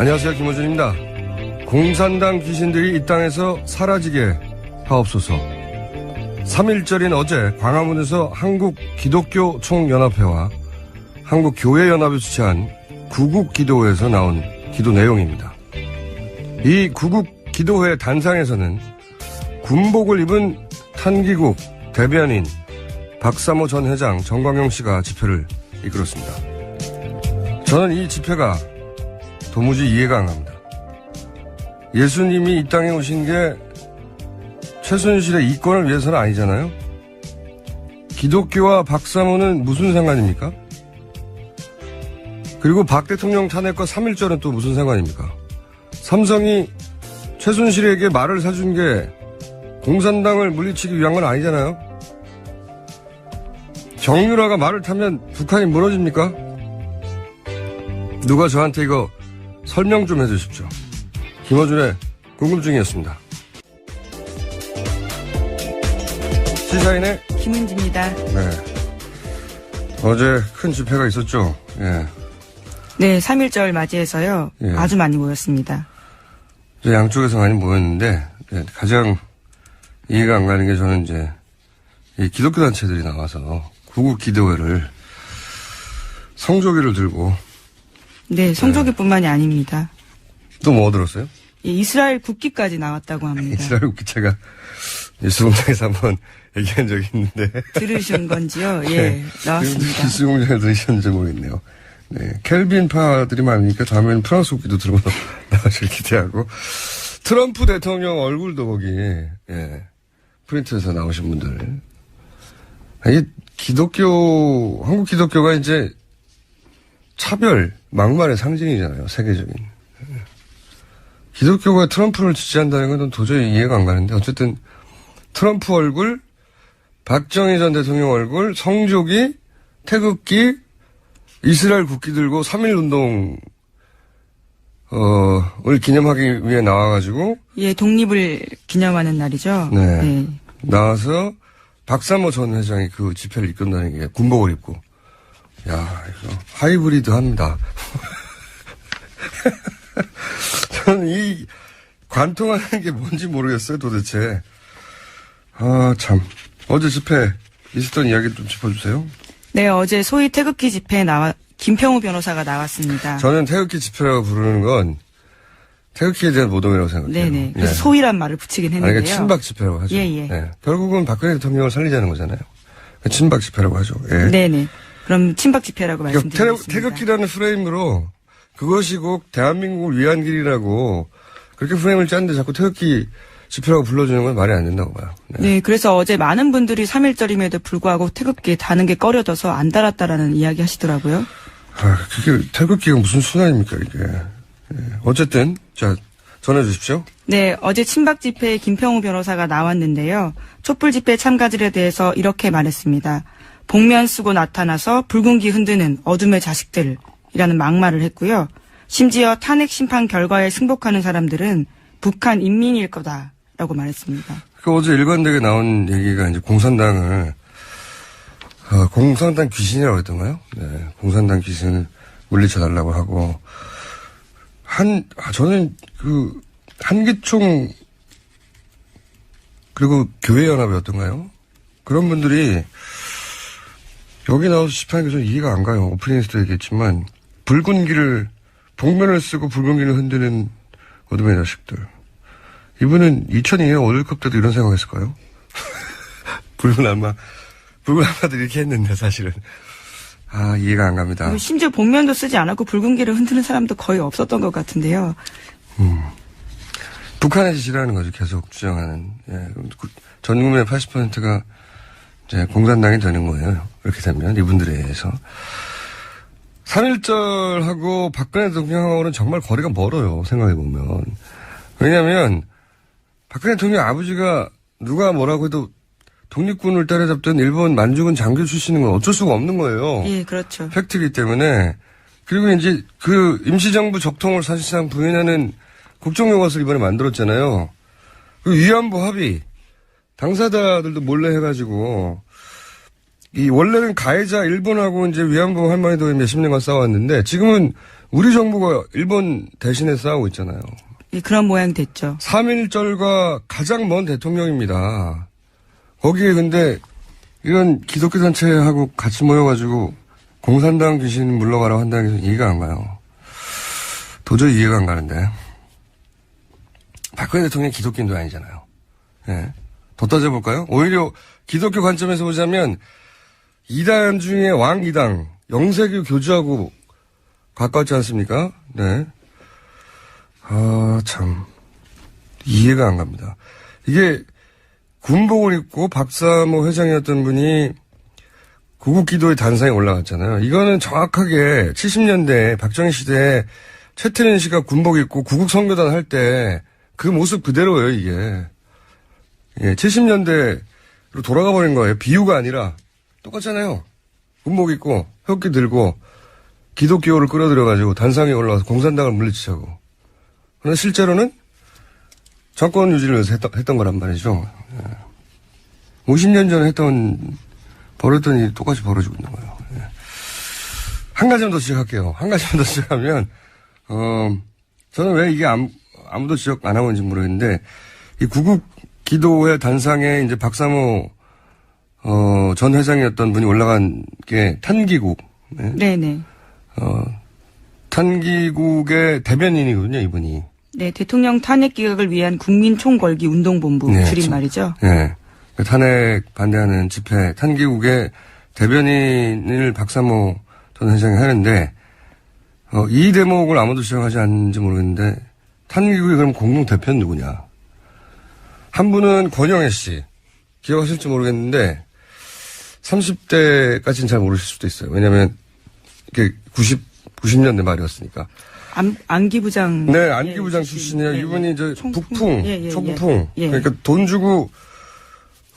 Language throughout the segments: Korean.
안녕하세요, 김호준입니다. 공산당 귀신들이 이 땅에서 사라지게 하옵소서. 3.1절인 어제 광화문에서 한국기독교총연합회와 한국교회연합이 주최한 구국기도회에서 나온 기도 내용입니다. 이 구국기도회 단상에서는 군복을 입은 탄기국 대변인 박사모 전 회장 정광용 씨가 집회를 이끌었습니다. 저는 이 집회가 도무지 이해가 안 갑니다. 예수님이 이 땅에 오신 게 최순실의 이권을 위해서는 아니잖아요. 기독교와 박사모는 무슨 상관입니까? 그리고 박 대통령 탄핵과 3.1절은 또 무슨 상관입니까? 삼성이 최순실에게 말을 사준 게 공산당을 물리치기 위한 건 아니잖아요. 정유라가 말을 타면 북한이 무너집니까? 누가 저한테 이거 설명 좀 해주십시오. 김어준의 궁금증이었습니다. 시사인의 김은지입니다. 네. 어제 큰 집회가 있었죠. 예. 네, 3.1절 맞이해서요. 예. 아주 많이 모였습니다. 양쪽에서 많이 모였는데 가장 이해가 안 가는 게 저는 이제 이 기독교 단체들이 나와서 구국 기도회를 성조기를 들고 네, 성조기뿐만이 아닙니다. 또 뭐 들었어요? 예, 이스라엘 국기까지 나왔다고 합니다. 이스라엘 국기체가 뉴스공장에서 한번 얘기한 적이 있는데 들으신 건지요? 예, 나왔습니다. 뉴스공장에 들으셨는지 모르겠네요. 네, 켈빈파들이 많으니까 다음에는 프랑스 국기도 들고 나가실 기대하고 트럼프 대통령 얼굴도 거기 프린트에서 나오신 분들. 이게 한국 기독교가 이제 차별, 막말의 상징이잖아요. 세계적인. 기독교가 트럼프를 지지한다는 건 도저히 이해가 안 가는데 어쨌든 트럼프 얼굴, 박정희 전 대통령 얼굴, 성조기, 태극기, 이스라엘 국기 들고 3.1운동을 기념하기 위해 나와가지고 예, 독립을 기념하는 날이죠. 네. 네. 나와서 박사모 전 회장이 그 집회를 이끈다는 게 군복을 입고 야, 이거 하이브리드 합니다. 저는 이 관통하는 게 뭔지 모르겠어요, 도대체. 아, 참. 어제 집회 있었던 이야기 좀 짚어주세요. 네, 어제 소위 태극기 집회에 김평우 변호사가 나왔습니다. 저는 태극기 집회라고 부르는 건 태극기에 대한 모독이라고 생각해요. 네네. 그래서 소위란 말을 붙이긴 했는데요. 그러니까 친박 집회라고 하죠. 예. 네. 결국은 박근혜 대통령을 살리자는 거잖아요. 친박 집회라고 하죠. 예. 네네. 그럼 친박 집회라고 그러니까 말씀드리겠습니다. 태극기라는 프레임으로 그것이 곧 대한민국을 위한 길이라고 그렇게 프레임을 짰는데 자꾸 태극기 집회라고 불러주는 건 말이 안 된다고 봐요. 네, 그래서 어제 많은 분들이 3.1절임에도 불구하고 태극기에 다는 게 꺼려져서 안 달았다라는 이야기 하시더라고요. 아, 그게 태극기가 무슨 순환입니까, 이게. 예. 어쨌든, 자, 전해주십시오. 네, 어제 친박 집회에 김평우 변호사가 나왔는데요. 촛불 집회 참가들에 대해서 이렇게 말했습니다. 복면 쓰고 나타나서 붉은기 흔드는 어둠의 자식들이라는 막말을 했고요. 심지어 탄핵 심판 결과에 승복하는 사람들은 북한 인민일 거다라고 말했습니다. 그 어제 일관되게 나온 얘기가 이제 공산당 귀신이라고 했던가요? 네, 공산당 귀신을 물리쳐달라고 하고, 저는 한기총, 그리고 교회연합이었던가요? 그런 분들이 여기 나와서 집회하는 게 좀 이해가 안 가요. 오프닝에서도 얘기했지만, 복면을 쓰고 붉은 길을 흔드는 어둠의 자식들. 이분은 2002년 월드컵 때도 이런 생각했을까요? 붉은 악마들이 이렇게 했는데, 사실은. 아, 이해가 안 갑니다. 심지어 복면도 쓰지 않았고 붉은 길을 흔드는 사람도 거의 없었던 것 같은데요. 북한의 짓이라는 거죠. 계속 주장하는. 예. 전 국민의 80%가 이제 공산당이 되는 거예요. 이렇게 되면 이분들에 의해서. 3.1절하고 박근혜 대통령하고는 정말 거리가 멀어요. 생각해보면. 왜냐하면 박근혜 대통령 아버지가 누가 뭐라고 해도 독립군을 따라잡던 일본 만주군 장교 출신인 건 어쩔 수가 없는 거예요. 예, 그렇죠. 팩트이기 때문에. 그리고 이제 그 임시정부 적통을 사실상 부인하는 국정요것을 이번에 만들었잖아요. 그 위안부 합의 당사자들도 몰래 해가지고 이 원래는 가해자 일본하고 이제 위안부 할머니도 몇십 년간 싸웠는데 지금은 우리 정부가 일본 대신에 싸우고 있잖아요. 예, 그런 모양이 됐죠. 3.1절과 가장 먼 대통령입니다. 거기에 근데 이런 기독교 단체하고 같이 모여가지고 공산당 귀신 물러가라고 한다는 게 이해가 안 가요. 도저히 이해가 안 가는데. 박근혜 대통령이 기독교인도 아니잖아요. 예. 더 따져볼까요? 오히려 기독교 관점에서 보자면 이단 중에 왕 이당, 영세교 교주하고 가까웠지 않습니까? 네. 참. 이해가 안 갑니다. 이게 군복을 입고 박사모 회장이었던 분이 구국기도의 단상에 올라갔잖아요. 이거는 정확하게 70년대 박정희 시대에 최태민 씨가 군복 입고 구국선교단 할 때 그 모습 그대로예요, 이게. 예, 70년대로 돌아가 버린 거예요. 비유가 아니라 똑같잖아요. 군복 입고 흑기 들고 기독교를 끌어들여가지고 단상에 올라가서 공산당을 물리치자고. 그러나 실제로는 정권 유지를 위해서 했던 거란 말이죠. 예. 50년 전에 벌였던 일이 똑같이 벌어지고 있는 거예요. 예. 한 가지만 더 지적할게요. 한 가지만 더 지적하면, 저는 왜 이게 아무도 지적 안 하고 있는지 모르겠는데, 이 구국 기도회 단상에 이제 박사모, 전 회장이었던 분이 올라간 게 탄기국. 예. 네네. 탄기국의 대변인이거든요, 이분이. 네, 대통령 탄핵 기각을 위한 국민총궐기 운동본부 네, 줄임말이죠. 네. 탄핵 반대하는 집회 탄기국의 대변인을 박사모 전 회장이 하는데, 이 대목을 아무도 지적하지 않는지 모르겠는데, 탄기국의 그럼 공동 대표는 누구냐? 한 분은 권영애 씨. 기억하실지 모르겠는데, 30대까지는 잘 모르실 수도 있어요. 왜냐면, 이게 90년대 말이었으니까. 안기부장. 네, 안기부장 출신이에요. 이분이 이제 북풍, 초부풍. 그러니까 돈 주고,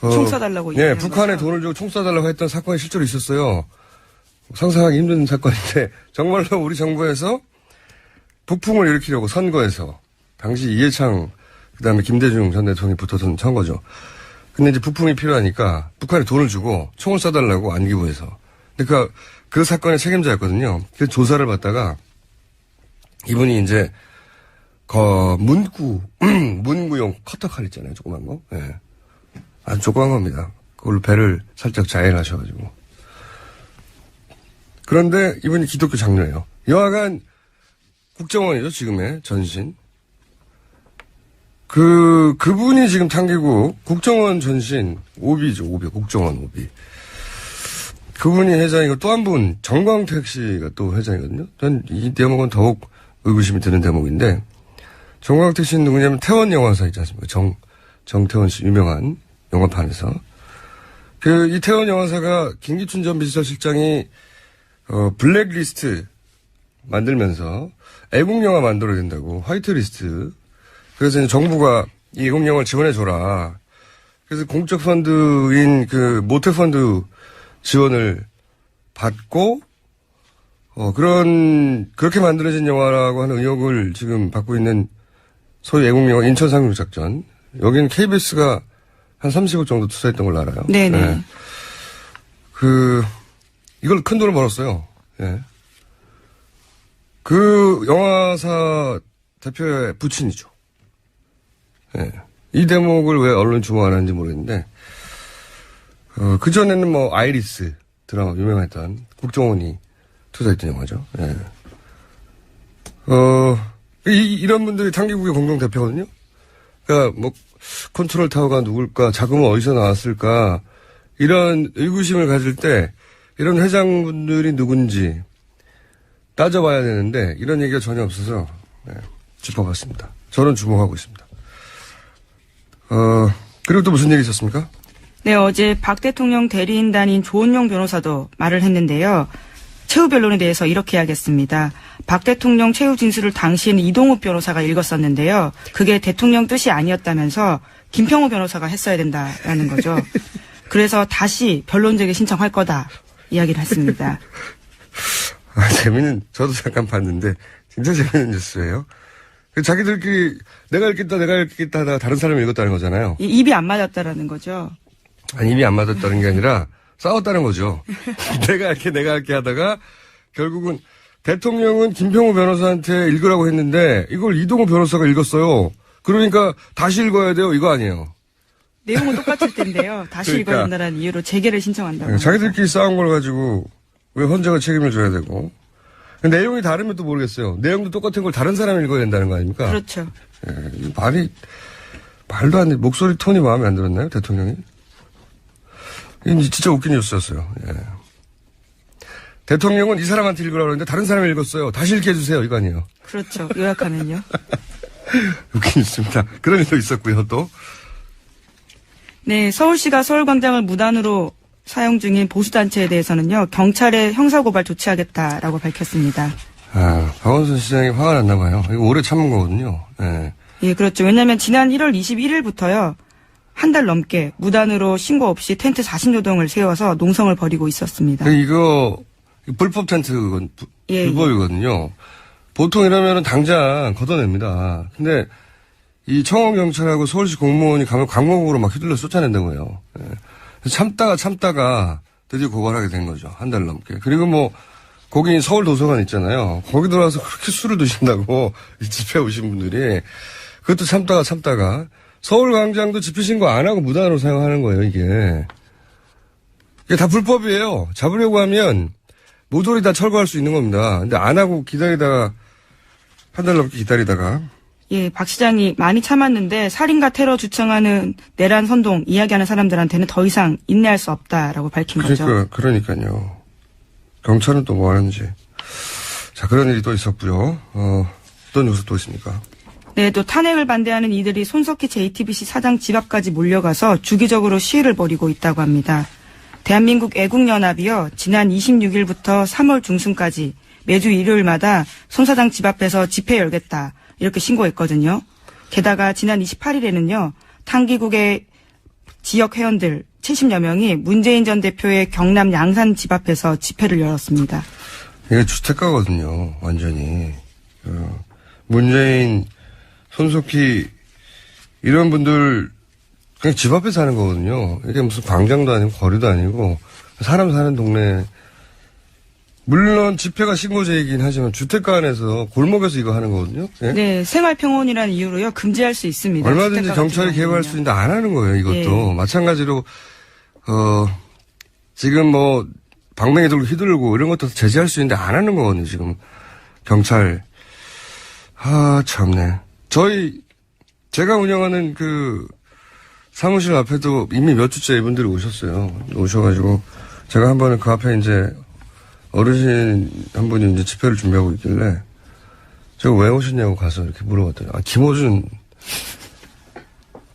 총 쏴달라고. 네, 북한에 돈을 주고 총 쏴달라고 했던 사건이 실제로 있었어요. 상상하기 힘든 사건인데, 정말로 우리 정부에서 북풍을 일으키려고 선거에서, 당시 이해창, 그 다음에 김대중 전 대통령이 붙어선 선거죠. 근데 이제 북풍이 필요하니까 북한에 돈을 주고 총을 쏴달라고 안기부에서. 그러니까 그 사건의 책임자였거든요. 그래서 조사를 받다가 이분이 이제, 문구용 커터칼 있잖아요. 조그만 거. 예. 네. 아주 조그만 겁니다. 그걸로 배를 살짝 자해하셔가지고. 그런데 이분이 기독교 장로예요. 여하간 국정원이죠, 지금의 전신. 그분이 지금 탄기국 국정원 전신 오비죠, 오비. 국정원 오비. 그분이 회장이고 또 한 분, 정광택 씨가 또 회장이거든요. 전 이 대목은 더욱 의구심이 드는 대목인데, 정광택 씨는 누구냐면 태원 영화사 있지 않습니까? 정태원 씨, 유명한 영화판에서. 이 태원 영화사가 김기춘 전 비서실장이, 블랙리스트 만들면서 애국영화 만들어야 된다고, 화이트리스트. 그래서 이제 정부가 이 애국영화를 지원해줘라. 그래서 공적 펀드인 모태펀드 지원을 받고, 그렇게 만들어진 영화라고 하는 의혹을 지금 받고 있는 소위 애국영화 인천 상륙작전. 여기는 KBS가 한 30억 정도 투자했던 걸로 알아요. 네네. 네. 이걸 큰 돈을 벌었어요. 예. 그 영화사 대표의 부친이죠. 예. 이 대목을 왜 언론이 주목 안 하는지 모르겠는데, 그전에는 아이리스 드라마 유명했던 국정원이 투자했던 영화죠. 예. 이런 분들이 탄기국의 공동대표거든요. 그러니까 컨트롤 타워가 누굴까, 자금은 어디서 나왔을까, 이런 의구심을 가질 때, 이런 회장분들이 누군지 따져봐야 되는데, 이런 얘기가 전혀 없어서, 네, 짚어봤습니다. 저는 주목하고 있습니다. 그리고 또 무슨 얘기 있었습니까? 네, 어제 박 대통령 대리인단인 조은영 변호사도 말을 했는데요. 최후 변론에 대해서 이렇게 하겠습니다. 박 대통령 최후 진술을 당시에는 이동욱 변호사가 읽었었는데요. 그게 대통령 뜻이 아니었다면서 김평우 변호사가 했어야 된다라는 거죠. 그래서 다시 변론제기 신청할 거다 이야기를 했습니다. 저도 잠깐 봤는데 진짜 재밌는 뉴스예요. 자기들끼리 내가 읽겠다 하다가 다른 사람이 읽었다는 거잖아요. 입이 안 맞았다라는 거죠. 아니, 입이 안 맞았다는 게 아니라 싸웠다는 거죠. 내가 할게 하다가 결국은 대통령은 김평우 변호사한테 읽으라고 했는데 이걸 이동우 변호사가 읽었어요. 그러니까 다시 읽어야 돼요. 이거 아니에요. 내용은 똑같을 텐데요. 다시 그러니까. 읽어야 된다는 이유로 재개를 신청한다고. 자기들끼리 싸운 걸 가지고 왜 헌재가 책임을 져야 되고. 내용이 다르면 또 모르겠어요. 내용도 똑같은 걸 다른 사람이 읽어야 된다는 거 아닙니까? 그렇죠. 이 말도 안 돼. 목소리 톤이 마음에 안 들었나요? 대통령이? 이건 진짜 웃긴 뉴스였어요. 예. 대통령은 이 사람한테 읽으라고 했는데 다른 사람이 읽었어요. 다시 읽게 해주세요. 이거 아니에요. 그렇죠. 요약하면요. 웃긴 뉴스입니다. 그런 일도 있었고요. 또. 네, 서울시가 서울광장을 무단으로 사용 중인 보수단체에 대해서는요, 경찰에 형사고발 조치하겠다라고 밝혔습니다. 박원순 시장이 화가 났나 봐요. 이거 오래 참은 거거든요. 예. 예, 그렇죠. 왜냐하면 지난 1월 21일부터요, 한 달 넘게 무단으로 신고 없이 텐트 40여 동을 세워서 농성을 벌이고 있었습니다. 이거 불법 텐트 예, 불법이거든요. 보통 이러면은 당장 걷어냅니다. 근데 이 청원경찰하고 서울시 공무원이 가면 광목으로 막 휘둘러 쫓아낸다고 해요. 예. 참다가 드디어 고발하게 된 거죠. 한 달 넘게. 그리고 뭐 거기 서울 도서관 있잖아요. 거기 들어와서 그렇게 술을 드신다고 이 집회 오신 분들이 그것도 참다가 서울광장도 집회 신고 안 하고 무단으로 사용하는 거예요. 이게 다 불법이에요. 잡으려고 하면 모조리 다 철거할 수 있는 겁니다. 근데 안 하고 기다리다가 한 달 넘게 기다리다가 예, 박 시장이 많이 참았는데 살인과 테러 주창하는 내란 선동 이야기하는 사람들한테는 더 이상 인내할 수 없다라고 밝힌 거죠. 그러니까요. 경찰은 또 뭐 하는지. 자, 그런 일이 또 있었고요. 어떤 뉴스 또 있습니까? 네, 또 탄핵을 반대하는 이들이 손석희 JTBC 사장 집 앞까지 몰려가서 주기적으로 시위를 벌이고 있다고 합니다. 대한민국 애국연합이요, 지난 26일부터 3월 중순까지 매주 일요일마다 손 사장 집 앞에서 집회 열겠다 이렇게 신고했거든요. 게다가 지난 28일에는요, 탄기국의 지역 회원들 70여 명이 문재인 전 대표의 경남 양산 집 앞에서 집회를 열었습니다. 이게 주택가거든요, 완전히. 문재인, 손석희, 이런 분들, 그냥 집 앞에 사는 거거든요. 이게 무슨 광장도 아니고 거리도 아니고, 사람 사는 동네. 물론 집회가 신고제이긴 하지만 주택가 안에서 골목에서 이거 하는 거거든요. 예? 네, 생활평온이라는 이유로요, 금지할 수 있습니다. 얼마든지 경찰이 개입할 수 있는데 안 하는 거예요, 이것도. 예. 마찬가지로, 지금 뭐, 방맹이 들고 휘두르고 이런 것도 제재할 수 있는데 안 하는 거거든요, 지금. 경찰. 참네. 제가 운영하는 그 사무실 앞에도 이미 몇 주째 이분들이 오셔가지고, 제가 한 번은 그 앞에 이제 어르신 한 분이 이제 집회를 준비하고 있길래, 제가 왜 오셨냐고 가서 이렇게 물어봤더니,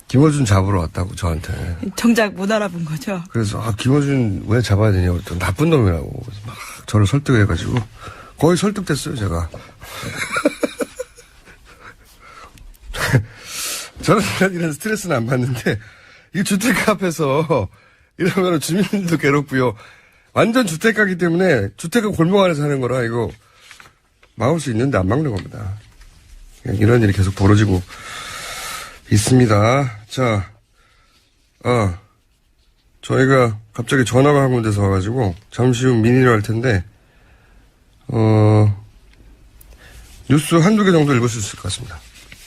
김어준 잡으러 왔다고, 저한테. 정작 못 알아본 거죠. 그래서, 김어준 왜 잡아야 되냐고 그랬더니, 나쁜 놈이라고. 그래서 막 저를 설득해가지고, 거의 설득됐어요, 제가. 저는 이런 스트레스는 안 받는데, 이 주택가 앞에서 이러면 주민들도 괴롭고요. 완전 주택가기 때문에 주택가 골목 안에서 하는 거라 이거 막을 수 있는데 안 막는 겁니다. 이런 일이 계속 벌어지고 있습니다. 자, 저희가 갑자기 전화가 한 군데서 와가지고 잠시 후 민의를 할 텐데, 뉴스 한두 개 정도 읽을 수 있을 것 같습니다.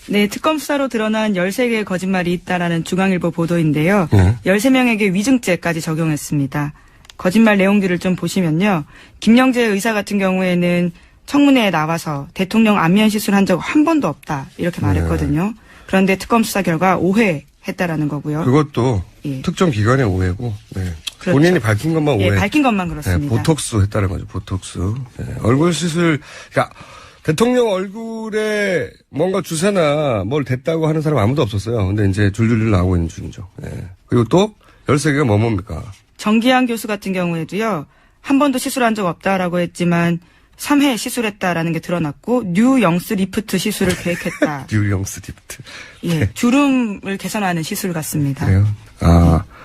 네, 특검 수사로 드러난 13개의 거짓말이 있다라는 중앙일보 보도인데요. 13명에게 위증죄까지 적용했습니다. 거짓말 내용들을 좀 보시면요. 김영재 의사 같은 경우에는 청문회에 나와서 대통령 안면 시술한 적 한 번도 없다 이렇게 말했거든요. 그런데 특검 수사 결과 오해했다라는 거고요. 그것도 예. 특정 기관의 오해고, 네. 그렇죠. 본인이 밝힌 것만 오해. 예, 밝힌 것만 그렇습니다. 네, 보톡스 했다는 거죠. 보톡스. 네, 얼굴 시술. 그러니까 대통령 얼굴에 뭔가 주사나 뭘 댔다고 하는 사람 아무도 없었어요. 근데 이제 줄줄줄 나오고 있는 중이죠. 네. 그리고 또 13개가 뭡니까? 정기환 교수 같은 경우에도요. 한 번도 시술한 적 없다라고 했지만 3회 시술했다라는 게 드러났고 뉴영스 리프트 시술을 계획했다. 뉴영스 리프트. 예, 주름을 개선하는 시술 같습니다. 그래요?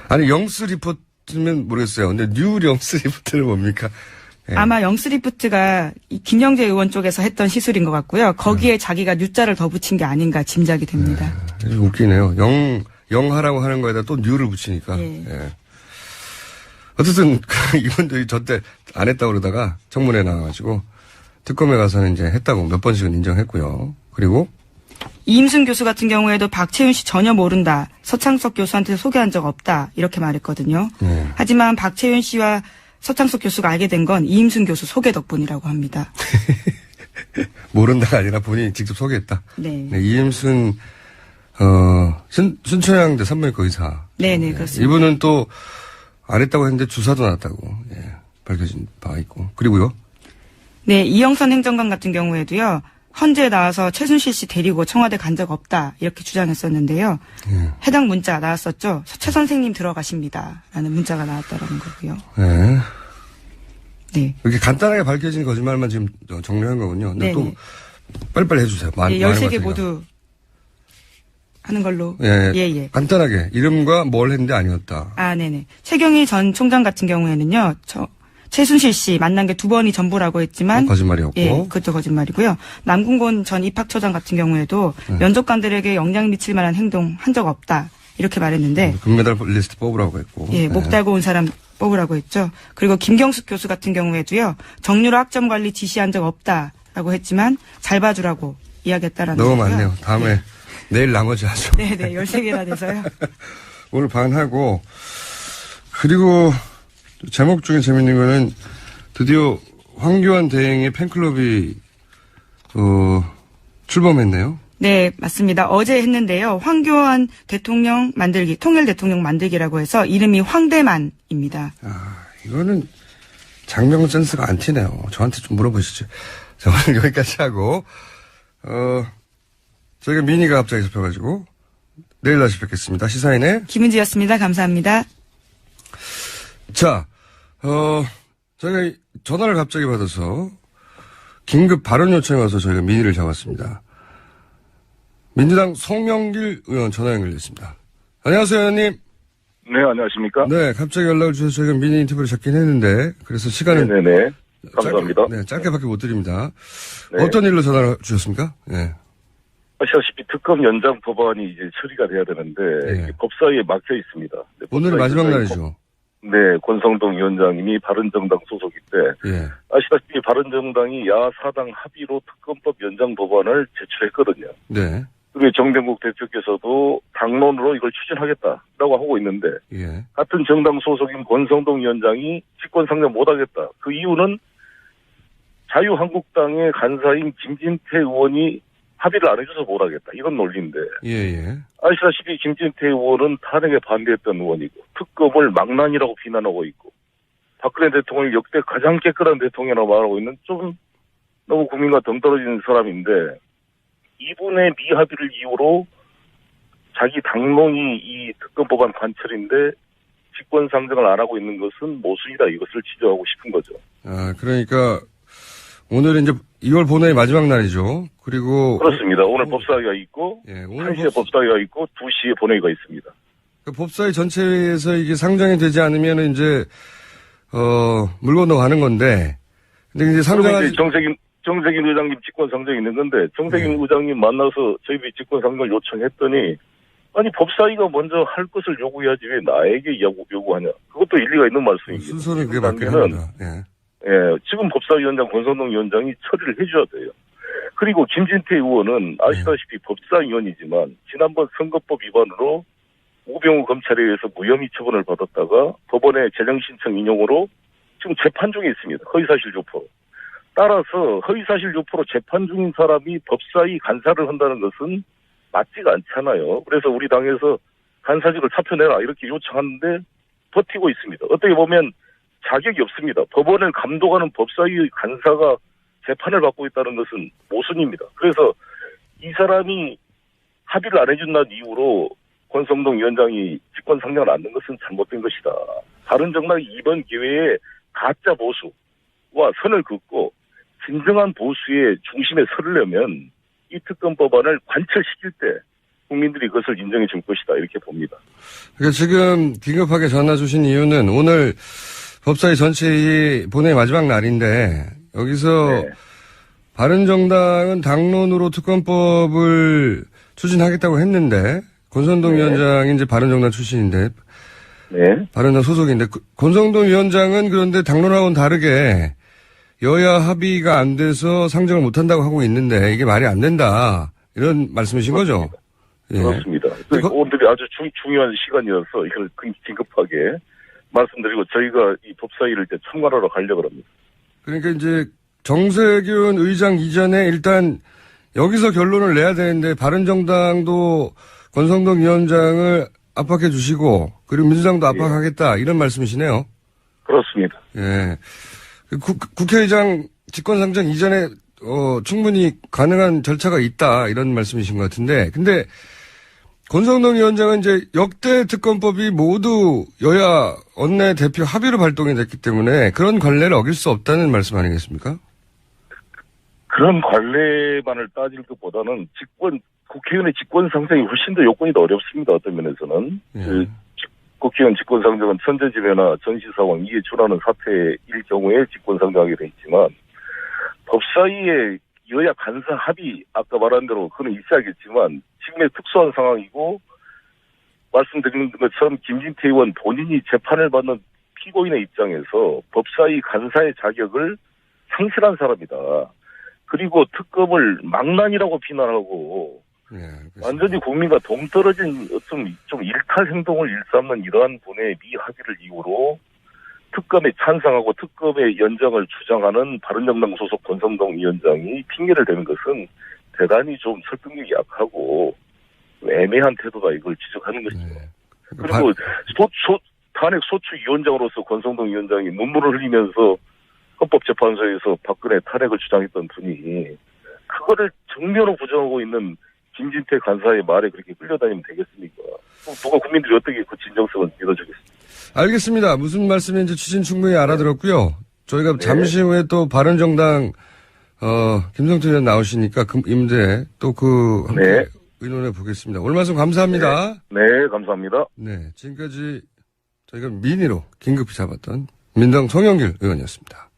아니 영스 리프트면 모르겠어요. 근데 뉴영스 리프트는 뭡니까? 네. 아마 영스 리프트가 이 김영재 의원 쪽에서 했던 시술인 것 같고요. 거기에 자기가 뉴자를 더 붙인 게 아닌가 짐작이 됩니다. 웃기네요. 영하라고 하는 거에다 또 뉴를 붙이니까. 예. 예. 어쨌든 이분들이 저 때 안 했다고 그러다가 청문회 나와가지고 특검에 가서는 이제 했다고 몇 번씩은 인정했고요. 그리고 이임순 교수 같은 경우에도 박채윤 씨 전혀 모른다. 서창석 교수한테 소개한 적 없다. 이렇게 말했거든요. 하지만 박채윤 씨와 서창석 교수가 알게 된 건 이임순 교수 소개 덕분이라고 합니다. 모른다가 아니라 본인이 직접 소개했다. 네. 네, 이임순 순천향대 산부인과 의사. 네네, 그렇습니다. 이분은 또 안 했다고 했는데 주사도 났다고 밝혀진 바가 있고. 그리고요. 네, 이영선 행정관 같은 경우에도요. 헌재에 나와서 최순실 씨 데리고 청와대 간 적 없다. 이렇게 주장했었는데요. 해당 문자 나왔었죠. 최 선생님 들어가십니다. 라는 문자가 나왔다라는 거고요. 네. 네. 이렇게 간단하게 밝혀진 거짓말만 지금 정리한 거군요. 근데 또 빨리빨리 해주세요. 네, 13개 모두 하는 걸로. 예. 간단하게 이름과 뭘 했는데 아니었다. 아, 네네. 최경희 전 총장 같은 경우에는요. 최순실 씨 만난 게 2번이 전부라고 했지만 거짓말이었고. 예, 그것도 거짓말이고요. 남궁곤 전 입학처장 같은 경우에도 면접관들에게 영향 미칠 만한 행동 한 적 없다. 이렇게 말했는데 금메달 리스트 뽑으라고 했고. 예, 목 달고 온 사람 뽑으라고 했죠. 그리고 김경숙 교수 같은 경우에도요. 정유라 학점 관리 지시한 적 없다라고 했지만 잘 봐주라고 이야기했다라는 너무 거고요. 많네요. 다음에 내일 나머지 하죠. 네네, 13개나 돼서요. 오늘 반하고 그리고 제목 중에 재밌는 거는 드디어 황교안 대행의 팬클럽이 출범했네요. 네, 맞습니다. 어제 했는데요. 황교안 대통령 만들기, 통일 대통령 만들기라고 해서 이름이 황대만입니다. 아, 이거는 장명 센스가 안 튀네요. 저한테 좀 물어보시죠. 자, 오늘 여기까지 하고 저희가 미니가 갑자기 잡혀가지고 내일 다시 뵙겠습니다. 시사인의 김은지였습니다. 감사합니다. 자, 저희가 전화를 갑자기 받아서 긴급 발언 요청이 와서 저희가 미니를 잡았습니다. 민주당 송영길 의원 전화 연결됐습니다. 안녕하세요, 의원님. 네, 안녕하십니까? 네, 갑자기 연락을 주셔서 저희가 미니 인터뷰를 잡긴 했는데, 그래서 시간은. 네네. 감사합니다. 짧게밖에 못 드립니다. 네. 어떤 일로 전화를 주셨습니까? 네. 아시다시피 특검 연장 법안이 이제 처리가 돼야 되는데, 네. 법사위에 막혀 있습니다. 네, 오늘이 마지막 날이죠. 네, 권성동 위원장님이 바른정당 소속인데, 예. 아시다시피 바른정당이 야사당 합의로 특검법 연장 법안을 제출했거든요. 네. 그리고 정병국 대표께서도 당론으로 이걸 추진하겠다라고 하고 있는데, 예. 같은 정당 소속인 권성동 위원장이 직권상정 못하겠다. 그 이유는 자유한국당의 간사인 김진태 의원이 합의를 안 해줘서 못하겠다. 이런 논리인데. 예. 아시다시피 김진태 의원은 탄핵에 반대했던 의원이고 특검을 망난이라고 비난하고 있고 박근혜 대통령을 역대 가장 깨끗한 대통령이라고 말하고 있는 좀 너무 국민과 동떨어지는 사람인데 이분의 미합의를 이유로 자기 당론이 이 특검법안 관철인데 직권상정을 안 하고 있는 것은 모순이다. 이것을 지적하고 싶은 거죠. 아, 그러니까 오늘은 이제 2월 본회의 마지막 날이죠. 그리고. 그렇습니다. 오늘 법사위가 있고, 예, 오늘 1시에 법사위가 있고, 2시에 본회의가 있습니다. 그 법사위 전체회에서 이게 상정이 되지 않으면 이제, 물 건너가는 건데, 근데 이제 상정하지. 정세균 의장님 직권상정이 있는 건데, 정세균 의장님 만나서 저희들이 직권상정을 요청했더니, 아니, 법사위가 먼저 할 것을 요구해야지 왜 나에게 요구하냐. 그것도 일리가 있는 말씀입니다. 순서는 그게 맞긴 합니다. 예. 예, 지금 법사위원장 권성동 위원장이 처리를 해줘야 돼요. 그리고 김진태 의원은 아시다시피 법사위원이지만 지난번 선거법 위반으로 우병우 검찰에 의해서 무혐의 처분을 받았다가 법원의 재정신청 인용으로 지금 재판 중에 있습니다. 허위사실 유포. 따라서 허위사실 유포로 재판 중인 사람이 법사위 간사를 한다는 것은 맞지가 않잖아요. 그래서 우리 당에서 간사직을 사표내라 이렇게 요청하는데 버티고 있습니다. 어떻게 보면 자격이 없습니다. 법원을 감독하는 법사위 간사가 재판을 받고 있다는 것은 모순입니다. 그래서 이 사람이 합의를 안 해준다는 이유로 권성동 위원장이 직권상정을 안 된 것은 잘못된 것이다. 바른정당이 이번 기회에 가짜 보수와 선을 긋고 진정한 보수의 중심에 서려면 이 특검 법안을 관철시킬 때 국민들이 그것을 인정해 줄 것이다. 이렇게 봅니다. 그러니까 지금 긴급하게 전화 주신 이유는 오늘 법사위 전체의 본회의 마지막 날인데 여기서 네. 바른정당은 당론으로 특검법을 추진하겠다고 했는데 권선동 네. 위원장이 이제 바른정당 출신인데 네. 바른정 소속인데 권성동 위원장은 그런데 당론하고는 다르게 여야 합의가 안 돼서 상정을 못한다고 하고 있는데 이게 말이 안 된다 이런 말씀이신 거죠? 예. 그렇습니다. 오늘이 아주 중요한 시간이어서 이걸 긴급하게 말씀드리고 저희가 이 법사위를 이제 참관하러 가려고 합니다. 그러니까 이제 정세균 의장 이전에 일단 여기서 결론을 내야 되는데 바른정당도 권성동 위원장을 압박해 주시고 그리고 민주당도 압박하겠다 이런 말씀이시네요. 그렇습니다. 예. 국회의장 직권상정 이전에 충분히 가능한 절차가 있다 이런 말씀이신 것 같은데 근데 권성동 위원장은 이제 역대 특검법이 모두 여야 원내대표 합의로 발동이 됐기 때문에 그런 관례를 어길 수 없다는 말씀 아니겠습니까? 그런 관례만을 따질 것보다는 국회의원의 직권상정이 훨씬 더 요건이 더 어렵습니다. 어떤 면에서는. 예. 국회의원 직권상정은 천재지배나 전시상황 이에 준하는 사태일 경우에 직권상정하게 돼 있지만 법사위의 여야 간사 합의 아까 말한 대로 그건 있어야겠지만 지금의 특수한 상황이고 말씀드린 것처럼 김진태 의원 본인이 재판을 받는 피고인의 입장에서 법사위 간사의 자격을 상실한 사람이다. 그리고 특검을 망난이라고 비난하고 완전히 국민과 동떨어진 좀 일탈 행동을 일삼는 이러한 분의 미합의를 이유로 특검에 찬성하고 특검의 연장을 주장하는 바른정당 소속 권성동 위원장이 핑계를 대는 것은 대단히 좀 설득력이 약하고 애매한 태도다 이걸 지적하는 것이죠. 그리고 탄핵 소추위원장으로서 권성동 위원장이 눈물을 흘리면서 헌법재판소에서 박근혜 탄핵을 주장했던 분이 그거를 정면으로 부정하고 있는 김진태 간사의 말에 그렇게 끌려다니면 되겠습니까? 누가 국민들이 어떻게 그 진정성을 믿어주겠습니까? 알겠습니다. 무슨 말씀인지 취지는 충분히 알아들었고요. 저희가 잠시 후에 또 바른정당 김성태 의원 나오시니까 이 문제 또 함께 의논해 보겠습니다. 오늘 말씀 감사합니다. 네, 감사합니다. 네, 지금까지 저희가 민의로 긴급히 잡았던 민당 송영길 의원이었습니다.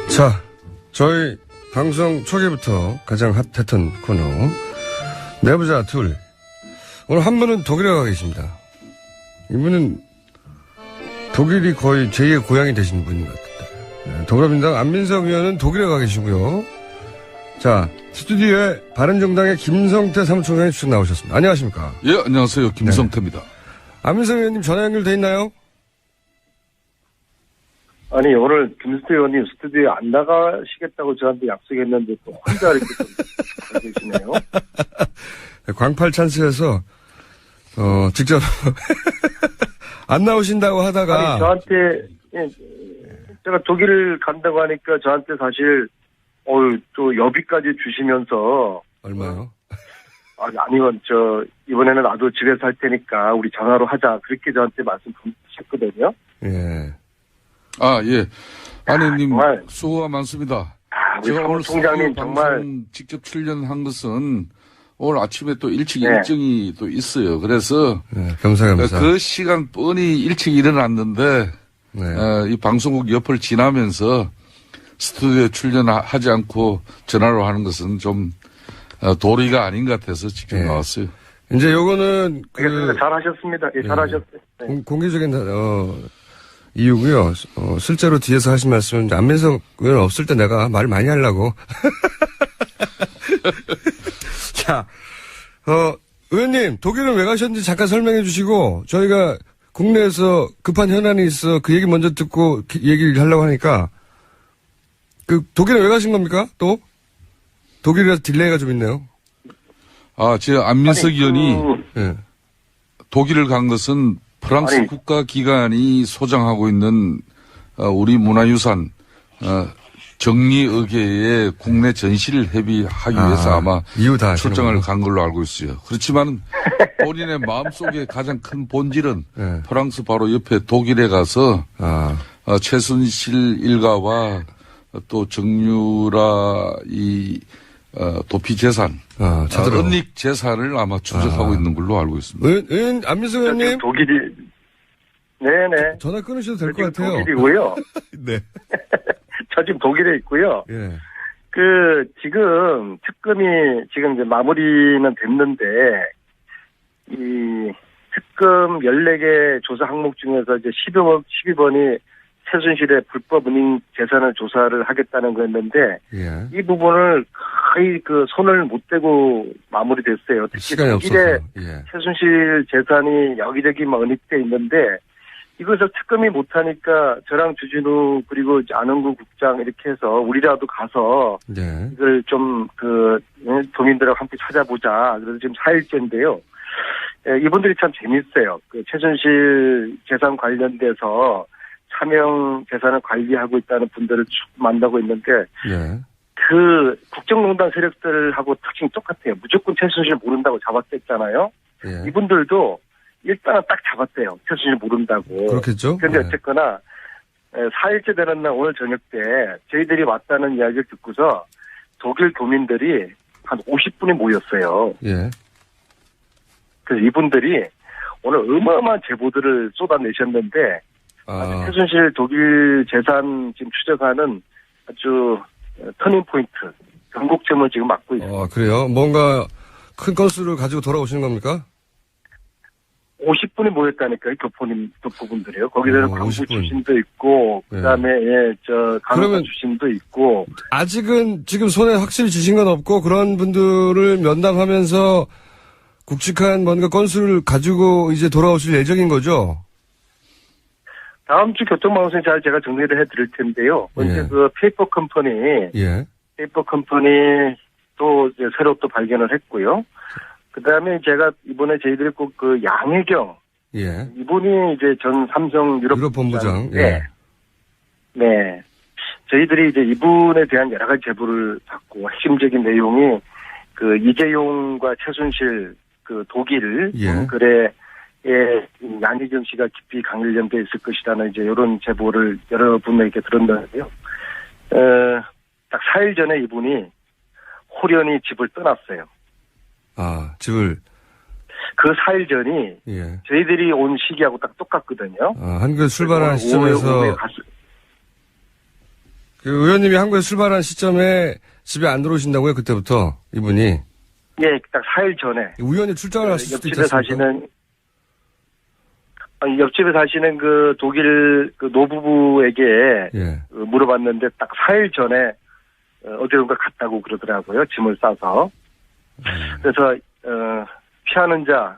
자, 저희 방송 초기부터 가장 핫했던 코너 내부자 둘. 오늘 한 분은 독일에 가 계십니다. 이분은 독일이 거의 제2의 고향이 되시는 분인 것 같은데. 네, 더불어민주당 안민석 의원은 독일에 가 계시고요. 자, 스튜디오에 바른정당의 김성태 사무총장이 출석 나오셨습니다. 안녕하십니까? 예, 안녕하세요. 김성태입니다. 네. 안민석 의원님 전화 연결돼 있나요? 아니, 오늘 김수태 의원님 스튜디오에 안 나가시겠다고 저한테 약속했는데 또 혼자 이렇게 좀 계시네요. 광팔 찬스에서, 직접, 안 나오신다고 하다가. 아니, 저한테, 제가 독일 간다고 하니까 저한테 사실, 또 여비까지 주시면서. 얼마요? 아니면 이번에는 나도 집에서 할 테니까 우리 전화로 하자. 그렇게 저한테 말씀 주셨거든요. 예. 예. 아내님, 수고가 많습니다. 우리 사무총장님 정말. 직접 출연한 것은 오늘 아침에 또 일찍 일정이 또 있어요. 그래서. 네, 겸사겸사. 그 시간 뻔히 일찍 일어났는데. 이 방송국 옆을 지나면서 스튜디오에 출연하지 않고 전화로 하는 것은 좀 도리가 아닌 것 같아서 직접 나왔어요. 이제 요거는 잘하셨습니다. 예, 잘하셨어요. 네. 공개적인 이유고요. 실제로 뒤에서 하신 말씀은 안민석 의원 없을 때 내가 말을 많이 하려고. 자, 의원님 독일은 왜 가셨는지 잠깐 설명해 주시고 저희가 국내에서 급한 현안이 있어 그 얘기 먼저 듣고 얘기를 하려고 하니까 독일에 왜 가신 겁니까? 또 독일이라서 딜레이가 좀 있네요. 제가 안민석 의원이 독일을 간 것은 프랑스 국가기관이 소장하고 있는 우리 문화유산 정리의계의 국내 전시를 협의하기 위해서 아마 출장을 간 걸로 알고 있어요. 그렇지만 본인의 마음속에 가장 큰 본질은 프랑스 바로 옆에 독일에 가서 최순실 일가와 또 정유라 도피 재산, 은닉 재산을 아마 추적하고 있는 걸로 알고 있습니다. 안민석 의원님. 독일이, 네네. 전화 끊으셔도 될 것 같아요. 독일이고요. 네. 저 지금 독일에 있고요. 예. 지금 특검이 지금 이제 마무리는 됐는데, 이 특검 14개 조사 항목 중에서 이제 12번이 최순실의 불법 은행 재산을 조사를 하겠다는 거였는데 예. 이 부분을 거의 그 손을 못 대고 마무리됐어요. 특히 시간이 없어서. 예. 최순실 재산이 여기저기 막 은닉돼 있는데 이것을 특검이 못하니까 저랑 주진우 그리고 안흥구 국장 이렇게 해서 우리라도 가서 네. 이걸 좀 도민들하고 함께 찾아보자. 그래서 지금 4일째인데요. 이분들이 참 재밌어요. 그 최순실 재산 관련돼서 차명 재산을 관리하고 있다는 분들을 쭉 만나고 있는데 네. 그 국정농단 세력들하고 특징이 똑같아요. 무조건 최순실 모른다고 잡았댔잖아요. 예. 이분들도 일단은 딱 잡았대요. 최순실 모른다고. 그렇겠죠. 그런데 네. 어쨌거나 4일째 되는 날 오늘 저녁 때 저희들이 왔다는 이야기를 듣고서 독일 도민들이 한 50분이 모였어요. 예. 그래서 이분들이 오늘 어마어마한 제보들을 쏟아내셨는데 최순실 독일 재산 지금 추적하는 아주 터닝 포인트, 변곡점을 지금 맡고 있습니다. 그래요? 뭔가 큰 건수를 가지고 돌아오시는 겁니까? 50분이 모였다니까요, 교포분들이요. 거기서는 광부 50분. 출신도 있고, 그 다음에, 간호사 출신도 있고. 아직은 지금 손에 확실히 쥐신 건 없고, 그런 분들을 면담하면서 굵직한 뭔가 건수를 가지고 이제 돌아오실 예정인 거죠? 다음 주 교통방송에 잘 제가 정리를 해드릴 텐데요. 먼저 예. 그 페이퍼 컴퍼니, 예. 페이퍼 컴퍼니도 이제 새로 또 발견을 했고요. 그 다음에 제가 이번에 저희들이 꼭 그 양혜경. 예. 이분이 이제 전 삼성 유럽 본부장. 예. 네. 저희들이 이제 이분에 대한 여러 가지 제보를 받고 핵심적인 내용이 그 이재용과 최순실 그 독일 예. 글에 양혜경 씨가 깊이 관련돼 있을 것이라는 이제 이런 제보를 여러분에게 들었는데요. 딱 4일 전에 이분이 홀연히 집을 떠났어요. 집을. 그 4일 전이 예. 저희들이 온 시기하고 딱 똑같거든요. 한국에 출발한 시점에서 그 의원님이 한국에 출발한 시점에 집에 안 들어오신다고요? 그때부터 이분이? 예, 딱 4일 전에. 우연히 출장을 하실 수도 옆집에 있겠습니까? 옆집에 사시는 그 독일 그 노부부에게 예. 물어봤는데 딱 4일 전에 어디론가 갔다고 그러더라고요. 짐을 싸서. 그래서 피하는 자,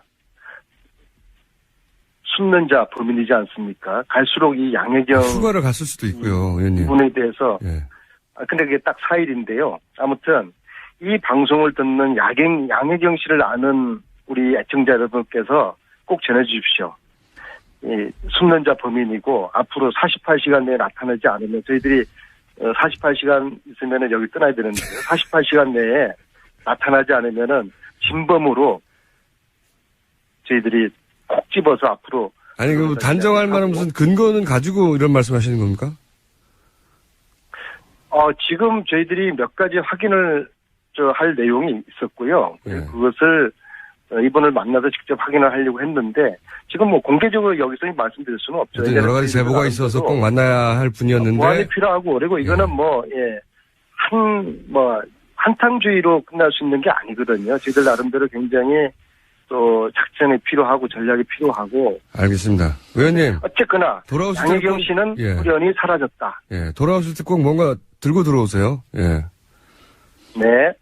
숨는 자 범인이지 않습니까? 갈수록 이 양혜경 휴가를 갔을 수도 있고요, 의원님. 이분에 대해서. 예. 근데 그게 딱 4일인데요. 아무튼 이 방송을 듣는 양혜경 씨를 아는 우리 애청자 여러분께서 꼭 전해주십시오. 이 숨는 자 범인이고 앞으로 48시간 내에 나타나지 않으면 저희들이 48시간 있으면 여기 떠나야 되는데요. 48시간 내에 나타나지 않으면은 진범으로 저희들이 콕 집어서 앞으로. 아니, 그 단정할 만한 무슨 근거는 가지고 이런 말씀 하시는 겁니까? 지금 저희들이 몇 가지 확인을 할 내용이 있었고요. 예. 그것을 이분을 만나서 직접 확인을 하려고 했는데 지금 뭐 공개적으로 여기서 말씀드릴 수는 없죠. 여러 가지 제보가 있어서 꼭 만나야 할 분이었는데. 보안이 필요하고 그리고 이거는 한탕주의로 끝날 수 있는 게 아니거든요. 저희들 나름대로 굉장히 또 작전이 필요하고 전략이 필요하고. 알겠습니다. 의원님. 어쨌거나 양혜경 씨는 우연히 사라졌다. 예, 돌아오실 때 꼭 뭔가 들고 들어오세요. 예. 네.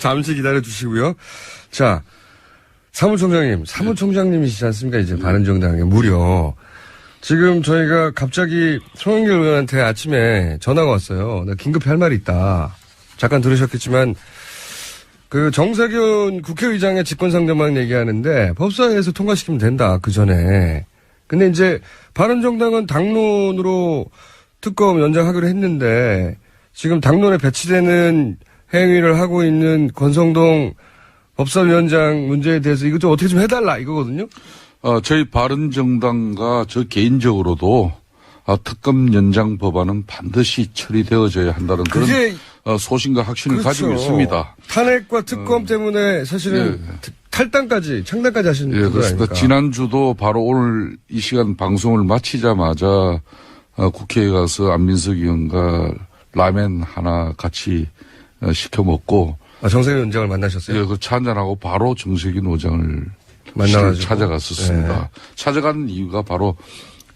잠시 기다려 주시고요. 자, 사무총장님이시지 않습니까? 이제 바른정당에 무려. 지금 저희가 갑자기 송영길 의원한테 아침에 전화가 왔어요. 나 긴급히 할 말이 있다. 잠깐 들으셨겠지만, 그 정세균 국회의장의 직권상정만 얘기하는데 법사위에서 통과시키면 된다. 그 전에. 근데 이제 바른정당은 당론으로 특검 연장하기로 했는데 지금 당론에 배치되는 행위를 하고 있는 권성동 법사위원장 문제에 대해서 이것 좀 어떻게 좀 해달라 이거거든요. 저희 바른정당과 저 개인적으로도 특검 연장 법안은 반드시 처리되어져야 한다는 그런 소신과 확신을 그렇죠. 가지고 있습니다. 탄핵과 특검 때문에 사실은 창당까지 하시는 분들 그렇습니다. 아닙니까? 지난주도 바로 오늘 이 시간 방송을 마치자마자 국회에 가서 안민석 의원과 라멘 하나 같이 시켜 먹고. 정세균 의장을 만나셨어요? 그 차 한잔하고 바로 정세균 의장을 만나가지고 찾아갔었습니다. 예. 찾아가는 이유가 바로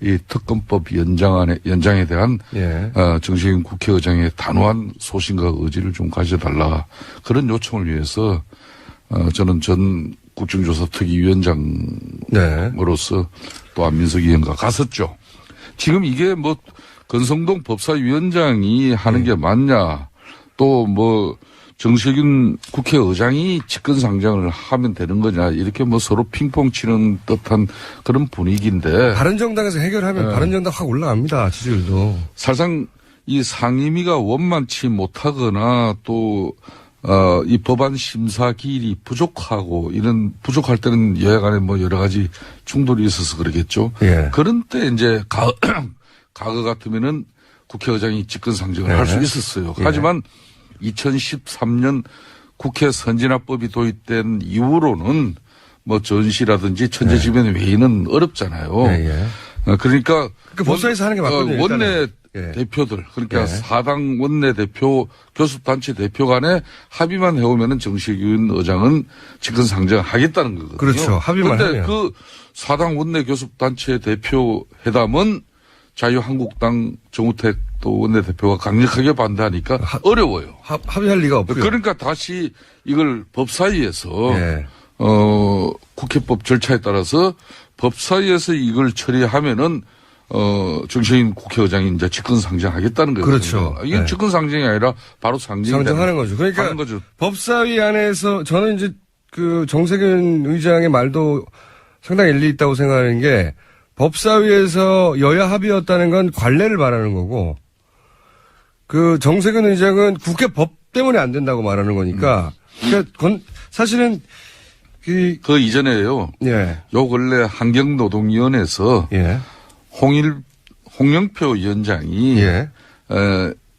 이 특검법 연장에 대한 예. 정세균 국회의장의 단호한 소신과 의지를 좀 가져달라 그런 요청을 위해서 저는 전 국정조사 특위위원장으로서 또 안민석 의원과 갔었죠. 지금 이게 뭐 권성동 법사위원장이 하는 게 맞냐 또 뭐 정세균 국회의장이 직권상정을 하면 되는 거냐 이렇게 뭐 서로 핑퐁 치는 듯한 그런 분위기인데 바른정당에서 해결하면 바른정당 확 올라갑니다. 지지율도. 사실상 이 상임위가 원만치 못하거나 또 이 법안 심사 기일이 부족하고 이런 부족할 때는 여야 간에 뭐 여러 가지 충돌이 있어서 그러겠죠. 예. 그런 때 이제 과거 같으면은 국회의장이 직권상정을 예. 할 수 있었어요. 예. 하지만 2013년 국회 선진화법이 도입된 이후로는 뭐 전시라든지 천재지변 외에는 어렵잖아요. 예. 그러니까 법사위에서 하는 게 맞거든요. 원내 예. 대표들 그러니까 예. 사당 원내 대표 교섭단체 대표 간에 합의만 해오면은 정세균 의장은 직권상정하겠다는 거거든요. 그렇죠. 합의만 그런데 하면. 그 사당 원내 교섭단체 대표 회담은 자유한국당 정우택 또 원내대표가 강력하게 반대하니까 어려워요. 합의할 리가 없고요. 그러니까 다시 이걸 법사위에서 예. 국회법 절차에 따라서 법사위에서 이걸 처리하면은 정세균 국회의장이 이제 직권상정하겠다는 거거든요. 그렇죠. 이건 네. 직권상정이 아니라 바로 상정하는 거죠. 그러니까 하는 거죠. 법사위 안에서 저는 이제 그 정세균 의장의 말도 상당히 일리 있다고 생각하는 게 법사위에서 여야 합의였다는 건 관례를 말하는 거고 그 정세균 의장은 국회 법 때문에 안 된다고 말하는 거니까 그러니까 사실은 그 이전에요. 예. 요 근래 환경노동위원회에서 예. 홍영표 위원장이 예.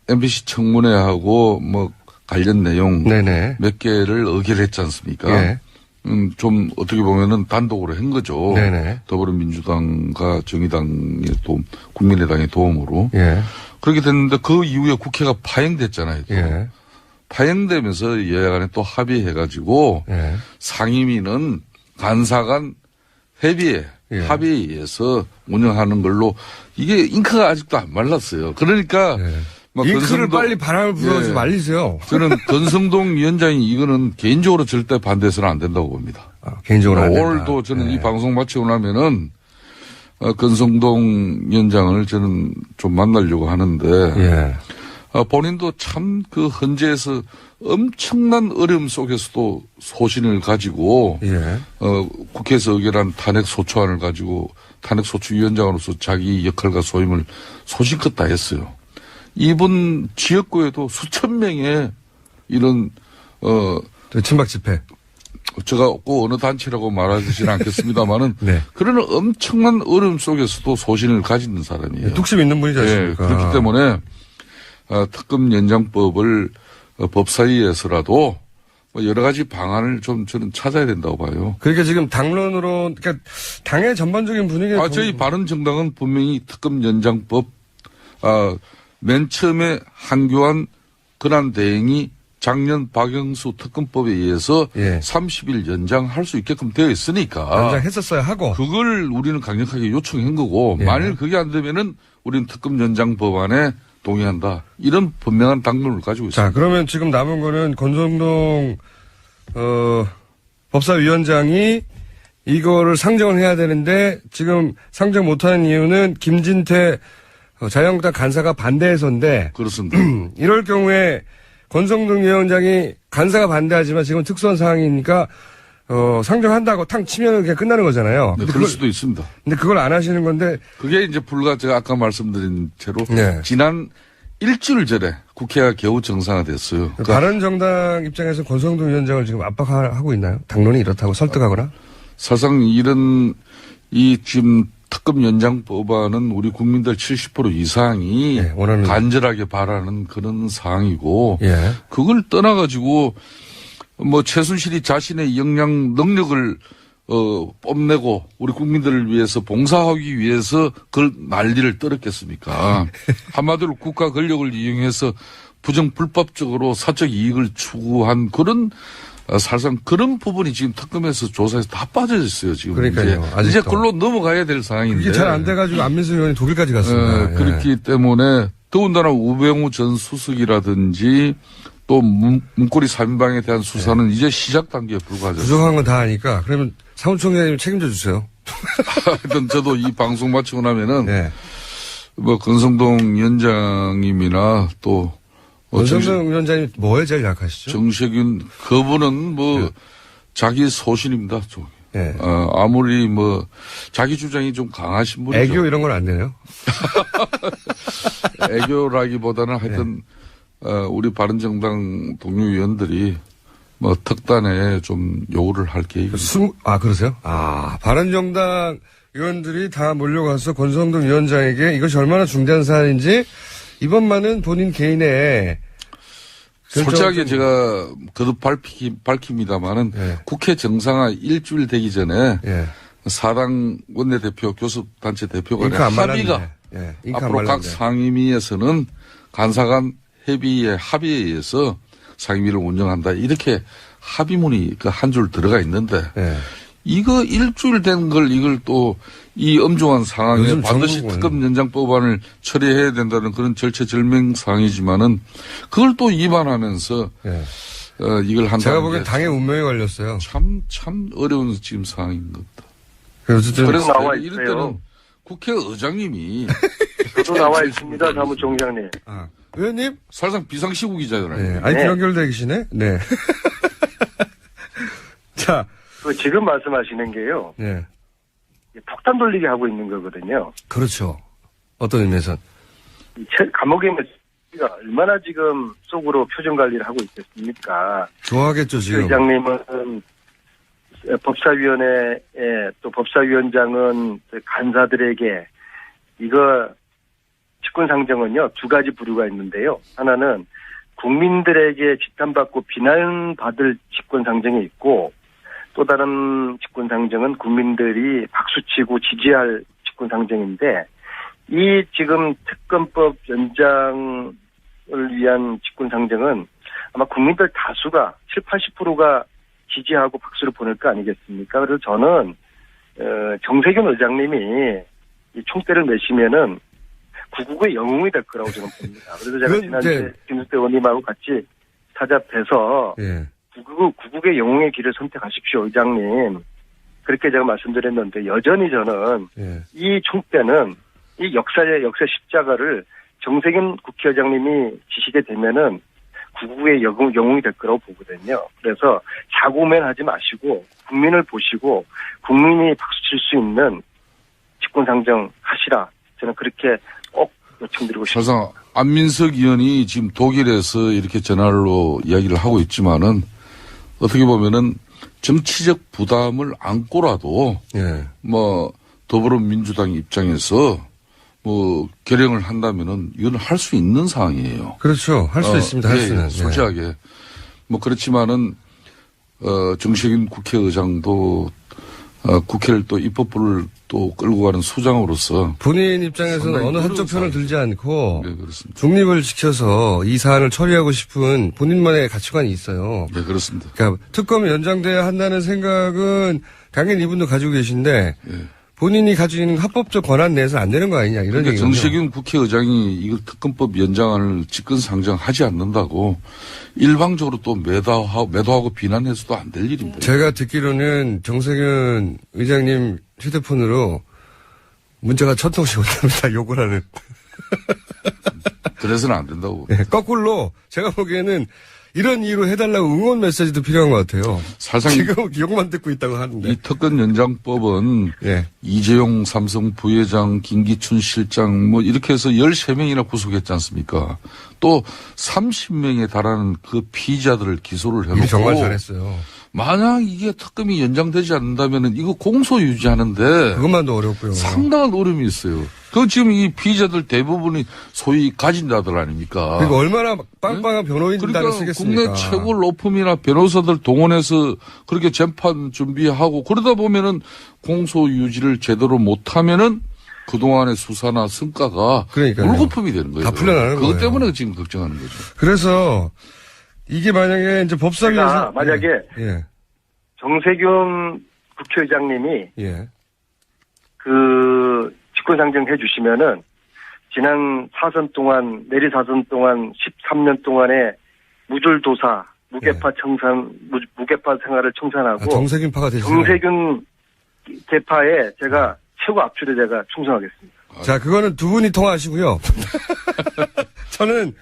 MBC 청문회하고 뭐 관련 내용 네네. 몇 개를 의결했지 않습니까? 예. 좀 어떻게 보면은 단독으로 한 거죠. 네네. 더불어민주당과 정의당의 도움, 국민의당의 도움으로. 예. 그렇게 됐는데 그 이후에 국회가 파행됐잖아요. 또. 예. 파행되면서 여야 간에 또 합의해가지고 예. 상임위는 간사간 협의에 예. 합의에 의해서 운영하는 걸로 이게 잉크가 아직도 안 말랐어요. 그러니까 예. 막 잉크를 빨리 바람을 불어서 예. 말리세요. 저는 권성동 위원장이 이거는 개인적으로 절대 반대해서는 안 된다고 봅니다. 개인적으로 안 된다. 오늘도 저는 예. 이 방송 마치고 나면은 권성동 위원장을 저는 좀 만나려고 하는데 예. 본인도 참 그 헌재에서 엄청난 어려움 속에서도 소신을 가지고 예. 국회에서 의결한 탄핵소추안을 가지고 탄핵소추위원장으로서 자기 역할과 소임을 소신껏 다했어요. 이번 지역구에도 수천 명의 이런 친박 집회. 제가 꼭 어느 단체라고 말하지는 않겠습니다만은 네. 그런 엄청난 어려움 속에서도 소신을 가지는 사람이에요. 뚝심 있는 분이지 않습니까? 그렇기 때문에 특검 연장법을 법사위에서라도 여러 가지 방안을 좀 저는 찾아야 된다고 봐요. 그러니까 지금 당론으로 그러니까 당의 전반적인 분위기가 저희 바른정당은 분명히 특검 연장법 맨 처음에 한교안 권한대행이 작년 박영수 특검법에 의해서 예. 30일 연장할 수 있게끔 되어 있으니까 연장했었어야 하고 그걸 우리는 강력하게 요청한 거고 예. 만일 그게 안 되면은 우리는 특검 연장 법안에 동의한다. 이런 분명한 당론을 가지고 있습니다. 자, 그러면 지금 남은 거는 권성동 법사위원장이 이거를 상정을 해야 되는데 지금 상정 못하는 이유는 김진태 자유한국당 간사가 반대해서인데 그렇습니다. 이럴 경우에 권성동 위원장이 간사가 반대하지만 지금 특수한 상황이니까 상정한다고 탕 치면 그냥 끝나는 거잖아요. 네, 그럴 수도 있습니다. 근데 그걸 안 하시는 건데 그게 이제 불과 제가 아까 말씀드린 채로 네. 지난 일주일 전에 국회가 겨우 정상화됐어요. 그러니까 바른정당 입장에서 권성동 위원장을 지금 압박하고 있나요? 당론이 이렇다고 설득하거나? 사실상 이런 이 지금 특검 연장 법안은 우리 국민들 70% 이상이 예, 원하는 간절하게 바라는 그런 사항이고 예. 그걸 떠나가지고 뭐 최순실이 자신의 역량 능력을 뽐내고 우리 국민들을 위해서 봉사하기 위해서 그걸 난리를 떨었겠습니까? 한마디로 국가 권력을 이용해서 부정불법적으로 사적 이익을 추구한 그런 사실상 그런 부분이 지금 특검에서 조사에서 다 빠져있어요. 지금 그러니까요. 이제 그걸로 넘어가야 될 상황인데 이게 잘 안 돼가지고 안민석 의원이 독일까지 갔습니다. 그렇기 때문에 더군다나 우병우 전 수석이라든지 또 문고리 3인방에 대한 수사는 이제 시작 단계에 불과하죠. 부족한 건 다 아니까 그러면 사무총장님 책임져 주세요. 하여튼 저도 이 방송 마치고 나면은 뭐 권성동 위원장님이나 또 권성동 위원장님 뭐에 제일 약하시죠? 정세균 그분은 뭐 자기 소신입니다. 좀. 아무리 뭐 자기 주장이 좀 강하신 분이죠. 애교 이런 건 안 되네요. 애교라기보다는 하여튼 우리 바른정당 동료 의원들이 뭐 특단에 좀 요구를 할 계획입니다. 그러세요? 바른정당 의원들이 다 몰려가서 권성동 위원장에게 이것이 얼마나 중대한 사안인지 이번만은 본인 개인의 솔직하게 제가 거듭 밝힙니다만은 국회 정상화 일주일 되기 전에 사당 원내대표 교섭단체 대표 간의 합의가 앞으로 각 상임위에서는 간사간 협의의 합의에 의해서 상임위를 운영한다 이렇게 합의문이 그 한 줄 들어가 있는데 이거 일주일 된 걸 이걸 또 이 엄중한 상황에 반드시 특검 연장 법안을 처리해야 된다는 그런 절체절명 상황이지만은 그걸 또 위반하면서 이걸 한다는 제가 보기엔 당의 운명에 걸렸어요. 참 어려운 지금 상황인 것 같다. 그래서 나와 이럴 때는 국회의장님이 저도 나와 있습니다, 사무총장님. 의원님? 사실상 비상시국이잖아요. 아이티 연결돼 계시네? 네. 자. 지금 말씀하시는 게요. 폭탄 돌리기 하고 있는 거거든요. 그렇죠. 어떤 의미에서? 감옥에 있는 가 얼마나 지금 속으로 표정 관리를 하고 있겠습니까? 좋아하겠죠, 지금. 의장님은 법사위원회에 또 법사위원장은 간사들에게 이거 직권상정은요, 두 가지 부류가 있는데요. 하나는 국민들에게 지탄받고 비난받을 직권상정이 있고 또 다른 직권상정은 국민들이 박수치고 지지할 직권상정인데 이 지금 특검법 연장을 위한 직권상정은 아마 국민들 다수가 70-80%가 지지하고 박수를 보낼 거 아니겠습니까? 그래서 저는 정세균 의장님이 이 총대를 매시면은 구국의 영웅이 될 거라고 저는 봅니다. 그래서 제가 지난주에 김수태 의원님하고 같이 찾아뵈서 구국의 영웅의 길을 선택하십시오, 의장님. 그렇게 제가 말씀드렸는데 여전히 저는 이 총대는 이 역사의 십자가를 정세균 국회의장님이 지시게 되면은 구국의 영웅이 될 거라고 보거든요. 그래서 사고맨하지 마시고 국민을 보시고 국민이 박수칠 수 있는 직권상정 하시라. 저는 그렇게 꼭 요청드리고 싶습니다. 사실상 안민석 의원이 지금 독일에서 이렇게 전화로 이야기를 하고 있지만은 어떻게 보면은 정치적 부담을 안고라도 뭐 더불어민주당 입장에서 뭐 결행을 한다면은 이건 할 수 있는 상황이에요. 그렇죠. 할 수 있습니다. 할 수는. 솔직하게. 뭐 그렇지만은 정세균 국회의장도 국회를 또 입법부를 또 끌고 가는 수장으로서 본인 입장에서는 어느 한쪽 편을 들지 않고 그렇습니다. 중립을 지켜서 이 사안을 처리하고 싶은 본인만의 가치관이 있어요. 네, 그렇습니다. 그러니까 특검이 연장돼야 한다는 생각은 당연히 이분도 가지고 계신데 본인이 가지고 있는 합법적 권한 내에서 안 되는 거 아니냐 이런 그러니까 얘기죠. 정세균 국회의장이 이걸 특검법 연장을 직권상정하지 않는다고 일방적으로 또 매도하고 비난해서도 안 될 일입니다. 제가 듣기로는 정세균 의장님 휴대폰으로 문자가 1000통씩 온답니다. 욕을 하는. 그래서는 안 된다고. 네, 거꾸로 제가 보기에는 이런 이유로 해달라고 응원 메시지도 필요한 것 같아요. 지금 욕만 듣고 있다고 하는데. 이 특검 연장법은 이재용 삼성 부회장, 김기춘 실장 뭐 이렇게 해서 13명이나 구속했지 않습니까? 또 30명에 달하는 그 피의자들을 기소를 해놓고. 정말 잘했어요. 만약 이게 특검이 연장되지 않는다면은 이거 공소 유지하는데. 그것만도 어렵고요. 상당한 어려움이 있어요. 그 지금 이 피의자들 대부분이 소위 가진 자들 아닙니까? 그러니까 얼마나 빵빵한 변호인단을 그러니까 쓰겠습니까? 국내 최고 로펌이나 변호사들 동원해서 그렇게 재판 준비하고 그러다 보면은 공소 유지를 제대로 못하면은 그동안의 수사나 성과가 물거품이 되는 거예요. 다 풀려나는 거예요. 그것 때문에 지금 걱정하는 거죠. 그래서 이게 만약에 이제 법사위에서 만약에 예. 정세균 국회의장님이 예. 그 직권상정 해주시면은 지난 4선 동안 내리 4선 동안 13년 동안의 무줄도사 무게파 무게파 생활을 청산하고 정세균파가 되시죠. 정세균 계파에 제가 최고 압출에 충성하겠습니다. 자, 그거는 두 분이 통화하시고요. 저는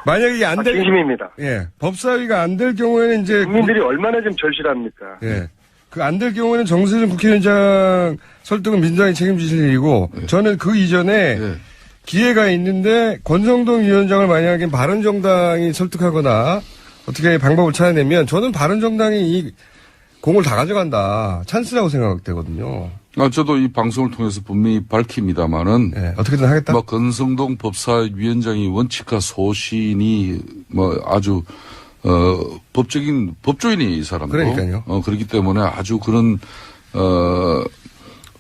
만약에 이게 안 될 진심입니다. 예. 법사위가 안 될 경우에는 이제 국민들이 얼마나 좀 절실합니까? 예. 그 안 될 경우에는 정세균 국회의장 설득은 민주당이 책임지실 일이고 저는 그 이전에 기회가 있는데 권성동 위원장을 만약에 바른정당이 설득하거나 어떻게 방법을 찾아내면 저는 바른정당이 이 공을 다 가져간다. 찬스라고 생각되거든요. 저도 이 방송을 통해서 분명히 밝힙니다만은. 네, 어떻게든 하겠다. 권성동 법사위원장이 원칙과 소신이 아주, 법조인이 이 사람도. 그러니까요. 그렇기 때문에 아주 그런,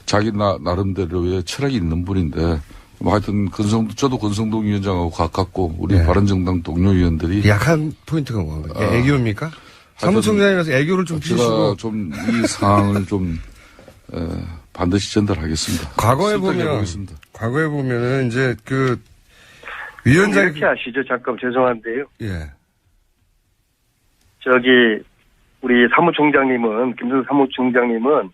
자기 나름대로의 철학이 있는 분인데. 하여튼 저도 권성동 위원장하고 가깝고 우리 바른정당 동료 의원들이. 약한 포인트가 뭔가요? 애교입니까? 사무총장이라서 애교를 좀 피시고. 제가 좀 이 상황을 좀, 반드시 전달하겠습니다. 과거에 보면은 이제 그 위원장이 이렇게 아시죠? 잠깐 죄송한데요. 예. 우리 사무총장님은 김성수 사무총장님은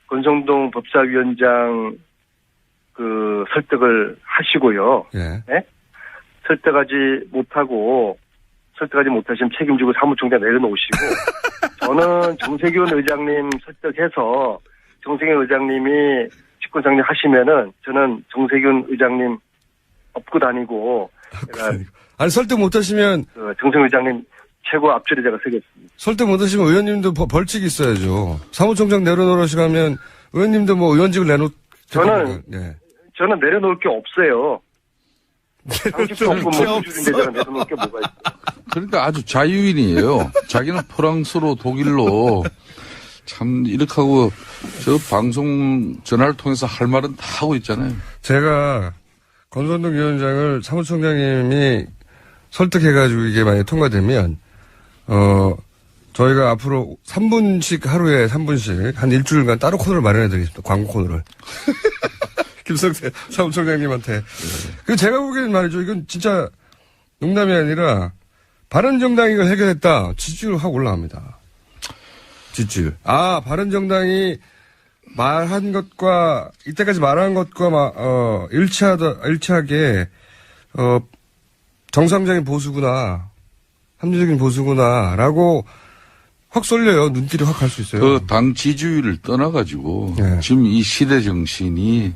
권성동 법사위원장 그 설득을 하시고요. 예. 네? 설득하지 못하시면 책임지고 사무총장 내려놓으시고 저는 정세균 의장님 설득해서 정세균 의장님이 직권상정 하시면은 저는 정세균 의장님 업고 다니고 아니 설득 못하시면 정세균 의장님 최고 앞줄에 제가 서겠습니다. 설득 못하시면 의원님도 벌칙이 있어야죠. 사무총장 내려놓으시고 하면 의원님도 의원직을 저는 내려놓을 게 없어요. 당직도 없고 수준인데 제가 내려놓을 게 뭐가 있어요. 그러니까 아주 자유인이에요. 자기는 프랑스로 독일로 참 이렇게 하고 저 방송 전화를 통해서 할 말은 다 하고 있잖아요. 제가 권성동 위원장을 사무총장님이 설득해가지고 이게 만약에 통과되면 저희가 앞으로 3분씩 하루에 3분씩 한 일주일간 따로 코너를 마련해드리겠습니다. 광고 코너를. 김성태 사무총장님한테. 그 제가 보기에는 말이죠. 이건 진짜 농담이 아니라 바른정당이 이걸 해결했다. 지지율 확 올라갑니다. 지지율. 바른정당이 말한 것과 이때까지 말한 것과 일치하게 정상적인 보수구나. 합리적인 보수구나라고 확 쏠려요. 눈길이 확 갈 수 있어요. 그 당 지지율을 떠나가지고 지금 이 시대 정신이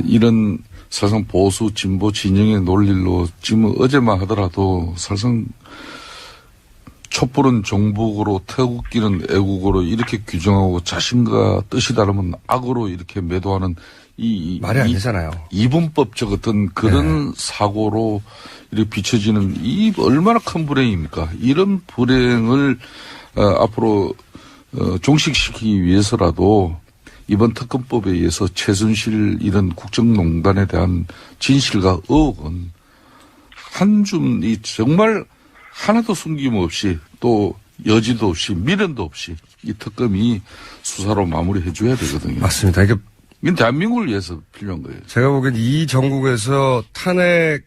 이런 사실상 보수 진보 진영의 논리로 지금 어제만 하더라도 사실상 촛불은 종북으로 태극기는 애국으로 이렇게 규정하고 자신과 뜻이 다르면 악으로 이렇게 매도하는 말이 안 되잖아요. 이분법적 어떤 그런 사고로 이렇게 비춰지는 이 얼마나 큰 불행입니까? 이런 불행을 앞으로 종식시키기 위해서라도 이번 특검법에 의해서 최순실 이런 국정농단에 대한 진실과 의혹은 한 줌이 정말 하나도 숨김없이 또 여지도 없이 미련도 없이 이 특검이 수사로 마무리해 줘야 되거든요. 맞습니다. 이건 대한민국을 위해서 필요한 거예요. 제가 보기엔 이 정국에서 탄핵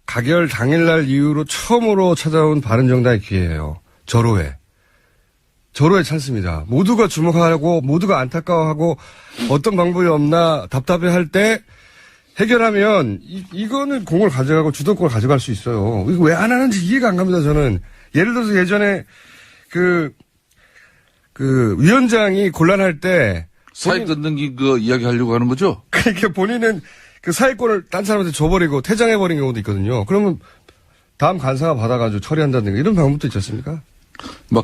가결 당일날 이후로 처음으로 찾아온 바른정당의 기회예요. 절호에 찬스입니다. 모두가 주목하고 모두가 안타까워하고 어떤 방법이 없나 답답해할 때 해결하면 이거는 공을 가져가고 주도권을 가져갈 수 있어요. 이거 왜 안 하는지 이해가 안 갑니다. 저는 예를 들어서 예전에 그 위원장이 곤란할 때 사익 끊는 거 이야기 하려고 하는 거죠? 그러니까 본인은 그 사회권을 딴 사람한테 줘버리고 퇴장해버린 경우도 있거든요. 그러면 다음 간사가 받아가지고 처리한다든가 이런 방법도 있지 않습니까?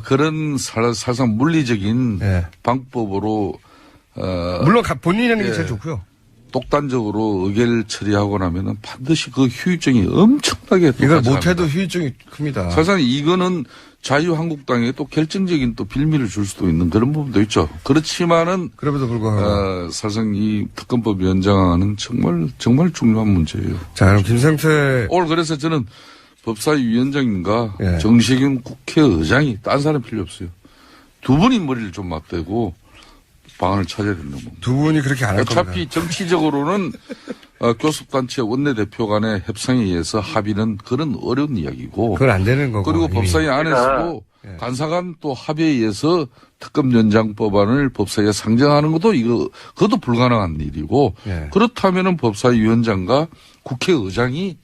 그런 사실상 물리적인 방법으로 물론 본인이 하는 게 제일 좋고요. 독단적으로 의결 처리하고 나면은 반드시 그 후유증이 엄청나게 이걸 못해도 후유증이 큽니다. 사실상 이거는 자유한국당에 또 결정적인 또 빌미를 줄 수도 있는 그런 부분도 있죠. 그렇지만은 그럼에도 불구하고 사실상 이 특검법 연장안은 정말 중요한 문제예요. 자, 그럼 김성태 오늘 그래서 저는 법사위원장님과 예. 정세균 국회의장이 딴 사람 필요 없어요. 두 분이 머리를 좀 맞대고 방안을 찾아야 된다고 봅니다. 두 분이 그렇게 안 할 겁니다. 어차피 정치적으로는 교섭단체 원내대표 간의 협상에 의해서 합의는 그런 어려운 이야기고. 그건 안 되는 거고. 그리고 이미. 법사위 안에서도 예. 간사간 또 합의에 의해서 특검 연장 법안을 법사위에 상정하는 것도 그것도 불가능한 일이고. 예. 그렇다면은 법사위 위원장과 국회의장이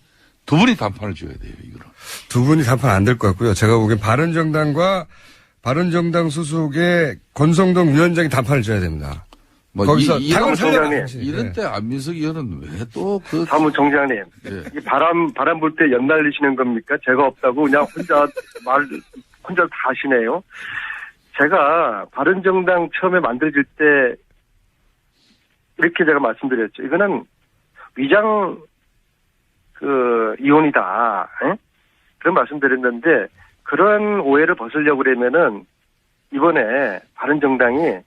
두 분이 담판을 줘야 돼요, 이거는. 두 분이 담판 안 될 것 같고요. 제가 보기엔 바른정당과 바른정당 소속의 권성동 위원장이 담판을 줘야 됩니다. 뭐 거기서 당을 살려야 이런 때 안민석 의원은 왜 또 사무총장님, 예. 이 바람 불 때 연날리시는 겁니까? 제가 없다고 그냥 혼자 다 하시네요. 제가 바른정당 처음에 만들어질 때 이렇게 제가 말씀드렸죠. 이거는 위장 이혼이다. 에? 그런 말씀드렸는데 그런 오해를 벗으려고 그러면은 이번에 바른정당이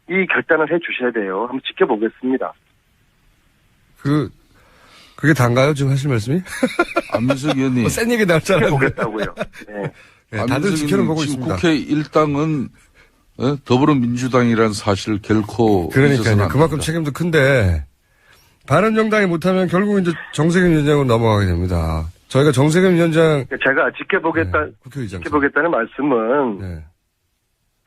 이 결단을 해 주셔야 돼요. 한번 지켜보겠습니다. 그게 단가요? 지금 하실 말씀이? 안민석 의원님. 센 얘기 나왔잖아요. 지켜보겠다고요. 네. 네, 다들 지켜는 보고 지금 있습니다. 국회 일당은 더불어민주당이라는 사실 결코 그러니까요. 그만큼 책임도 큰데 바른정당이 못하면 결국 이제 정세균 위원장으로 넘어가게 됩니다. 저희가 정세균 위원장 제가 지켜보겠다는 말씀은 네.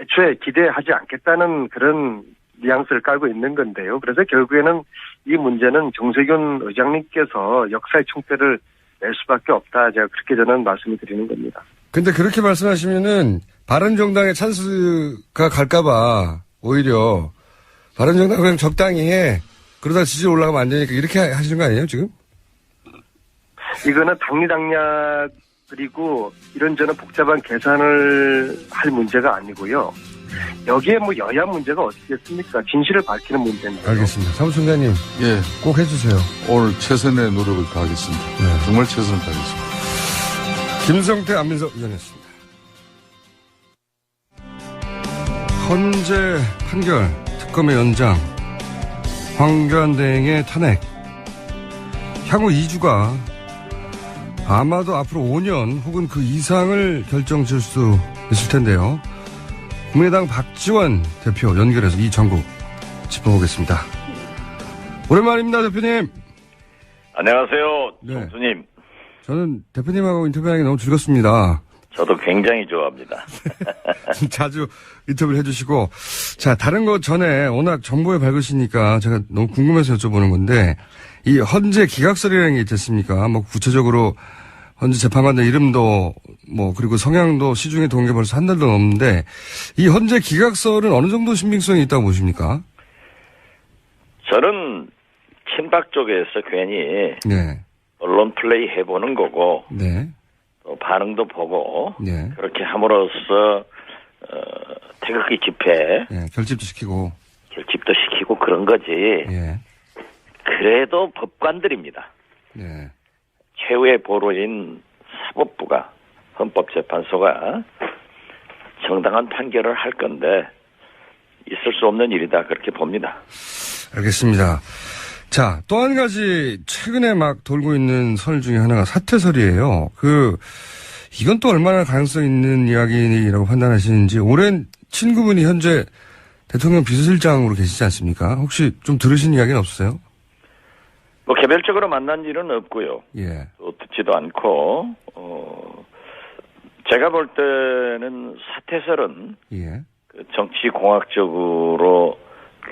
애초에 기대하지 않겠다는 그런 뉘앙스를 깔고 있는 건데요. 그래서 결국에는 이 문제는 정세균 의장님께서 역사의 총대를 낼 수밖에 없다. 제가 그렇게 저는 말씀을 드리는 겁니다. 근데 그렇게 말씀하시면은 바른정당의 찬스가 갈까봐 오히려 바른정당 그냥 적당히 해. 그러다 지지율 올라가면 안 되니까 이렇게 하시는 거 아니에요, 지금? 이거는 당리당략 그리고 이런저런 복잡한 계산을 할 문제가 아니고요. 여기에 뭐 여야 문제가 어디 있겠습니까? 진실을 밝히는 문제입니다. 알겠습니다. 사무총장님. 예. 꼭 해주세요. 오늘 최선의 노력을 다하겠습니다. 네. 정말 최선을 다하겠습니다. 김성태, 안민석 의원이었습니다. 헌재 판결, 특검의 연장, 황교안 대행의 탄핵. 향후 2주가 아마도 앞으로 5년 혹은 그 이상을 결정질 수 있을 텐데요. 국민의당 박지원 대표 연결해서 이 전국 짚어보겠습니다. 오랜만입니다, 대표님. 안녕하세요, 네. 총수님. 저는 대표님하고 인터뷰하는 게 너무 즐겁습니다. 저도 굉장히 좋아합니다. 자주 인터뷰를 해주시고. 자, 다른 것 전에 워낙 정보에 밝으시니까 제가 너무 궁금해서 여쭤보는 건데, 이 헌재 기각설이라는 게 있지 않습니까? 뭐 구체적으로 헌재 재판관들 이름도 뭐 그리고 성향도 시중에 도는 게 벌써 한 달도 넘는데, 이 헌재 기각설은 어느 정도 신빙성이 있다고 보십니까? 저는 친박 쪽에서 괜히 네. 언론 플레이 해보는 거고, 네. 또 반응도 보고, 네. 그렇게 함으로써 태극기 집회 예, 결집도 시키고. 결집도 시키고 그런 거지. 예. 그래도 법관들입니다. 네. 최후의 보루인 사법부가, 헌법재판소가 정당한 판결을 할 건데 있을 수 없는 일이다, 그렇게 봅니다. 알겠습니다. 자, 또 한 가지 최근에 막 돌고 있는 설 중에 하나가 사퇴설이에요. 이건 또 얼마나 가능성 있는 이야기라고 판단하시는지. 오랜 친구분이 현재 대통령 비서실장으로 계시지 않습니까? 혹시 좀 들으신 이야기는 없으세요? 뭐 개별적으로 만난 일은 없고요. 예. 또 듣지도 않고 제가 볼 때는 사퇴설은 예. 정치공학적으로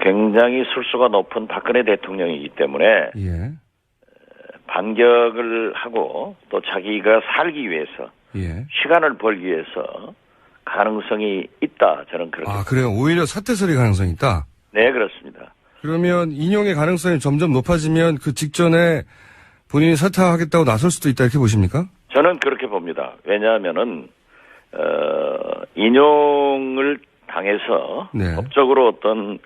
굉장히 술수가 높은 박근혜 대통령이기 때문에 예. 반격을 하고 또 자기가 살기 위해서 예. 시간을 벌기 위해서 가능성이 있다. 저는 그렇게. 아, 그래요? 오히려 사퇴설이 가능성이 있다? 네, 그렇습니다. 그러면 인용의 가능성이 점점 높아지면 그 직전에 본인이 사퇴하겠다고 나설 수도 있다, 이렇게 보십니까? 저는 그렇게 봅니다. 왜냐하면은 인용을 당해서 네. 법적으로 어떤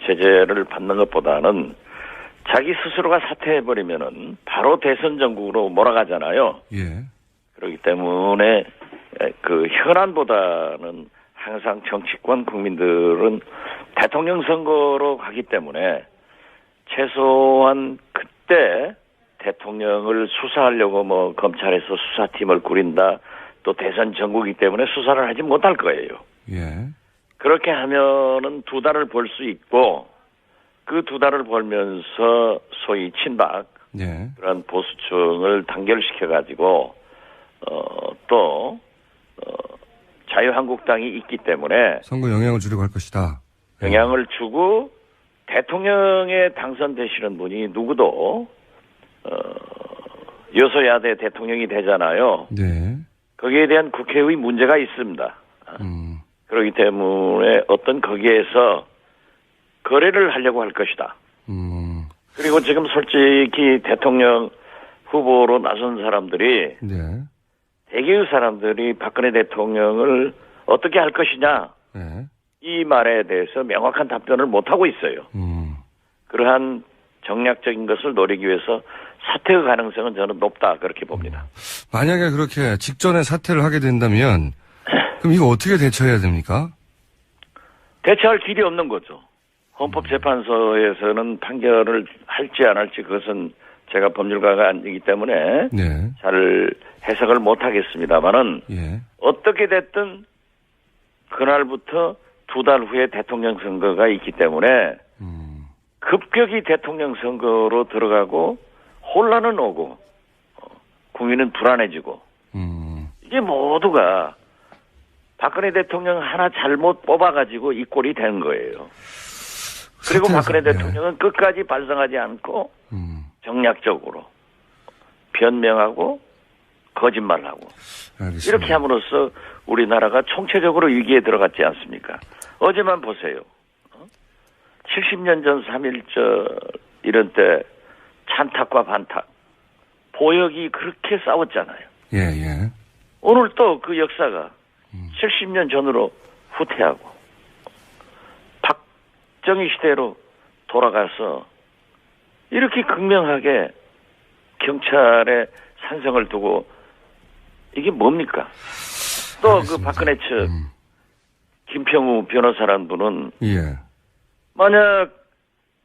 제재를 받는 것보다는 자기 스스로가 사퇴해버리면은 바로 대선 전국으로 몰아가잖아요. 예. 그렇기 때문에 현안보다는 항상 정치권 국민들은 대통령 선거로 가기 때문에 최소한 그때 대통령을 수사하려고 뭐 검찰에서 수사팀을 꾸린다. 또 대선 전국이기 때문에 수사를 하지 못할 거예요. 예. 그렇게 하면은 2달을 벌 수 있고 그 2달을 벌면서 소위 친박 예. 그런 보수층을 단결시켜 가지고 또 자유한국당이 있기 때문에 선거 영향을 주려고 할 것이다. 영향을 주고 대통령에 당선되시는 분이 누구도 여소야대 대통령이 되잖아요. 네. 거기에 대한 국회의 문제가 있습니다. 그렇기 때문에 어떤 거기에서 거래를 하려고 할 것이다. 그리고 지금 솔직히 대통령 후보로 나선 사람들이 네. 대개의 사람들이 박근혜 대통령을 어떻게 할 것이냐 네. 이 말에 대해서 명확한 답변을 못하고 있어요. 그러한 정략적인 것을 노리기 위해서 사퇴의 가능성은 저는 높다 그렇게 봅니다. 만약에 그렇게 직전에 사퇴를 하게 된다면 그럼 이거 어떻게 대처해야 됩니까? 대처할 길이 없는 거죠. 헌법재판소에서는 판결을 할지 안 할지 그것은 제가 법률가가 아니기 때문에 네. 잘 해석을 못하겠습니다만은 예. 어떻게 됐든 그날부터 2달 후에 대통령 선거가 있기 때문에 급격히 대통령 선거로 들어가고 혼란은 오고 국민은 불안해지고 이게 모두가 박근혜 대통령 하나 잘못 뽑아가지고 이 꼴이 된 거예요. 그리고 박근혜 대통령은 끝까지 반성하지 않고 정략적으로 변명하고 거짓말하고 알겠습니다. 이렇게 함으로써 우리나라가 총체적으로 위기에 들어갔지 않습니까? 어제만 보세요. 70년 전 3.1절 이런 때 찬탁과 반탁 보역이 그렇게 싸웠잖아요. 예, 예. 오늘 또 그 역사가 70년 전으로 후퇴하고 박정희 시대로 돌아가서 이렇게 극명하게 경찰의 산성을 두고 이게 뭡니까? 또 그 박근혜 측 김평우 변호사라는 분은 예. 만약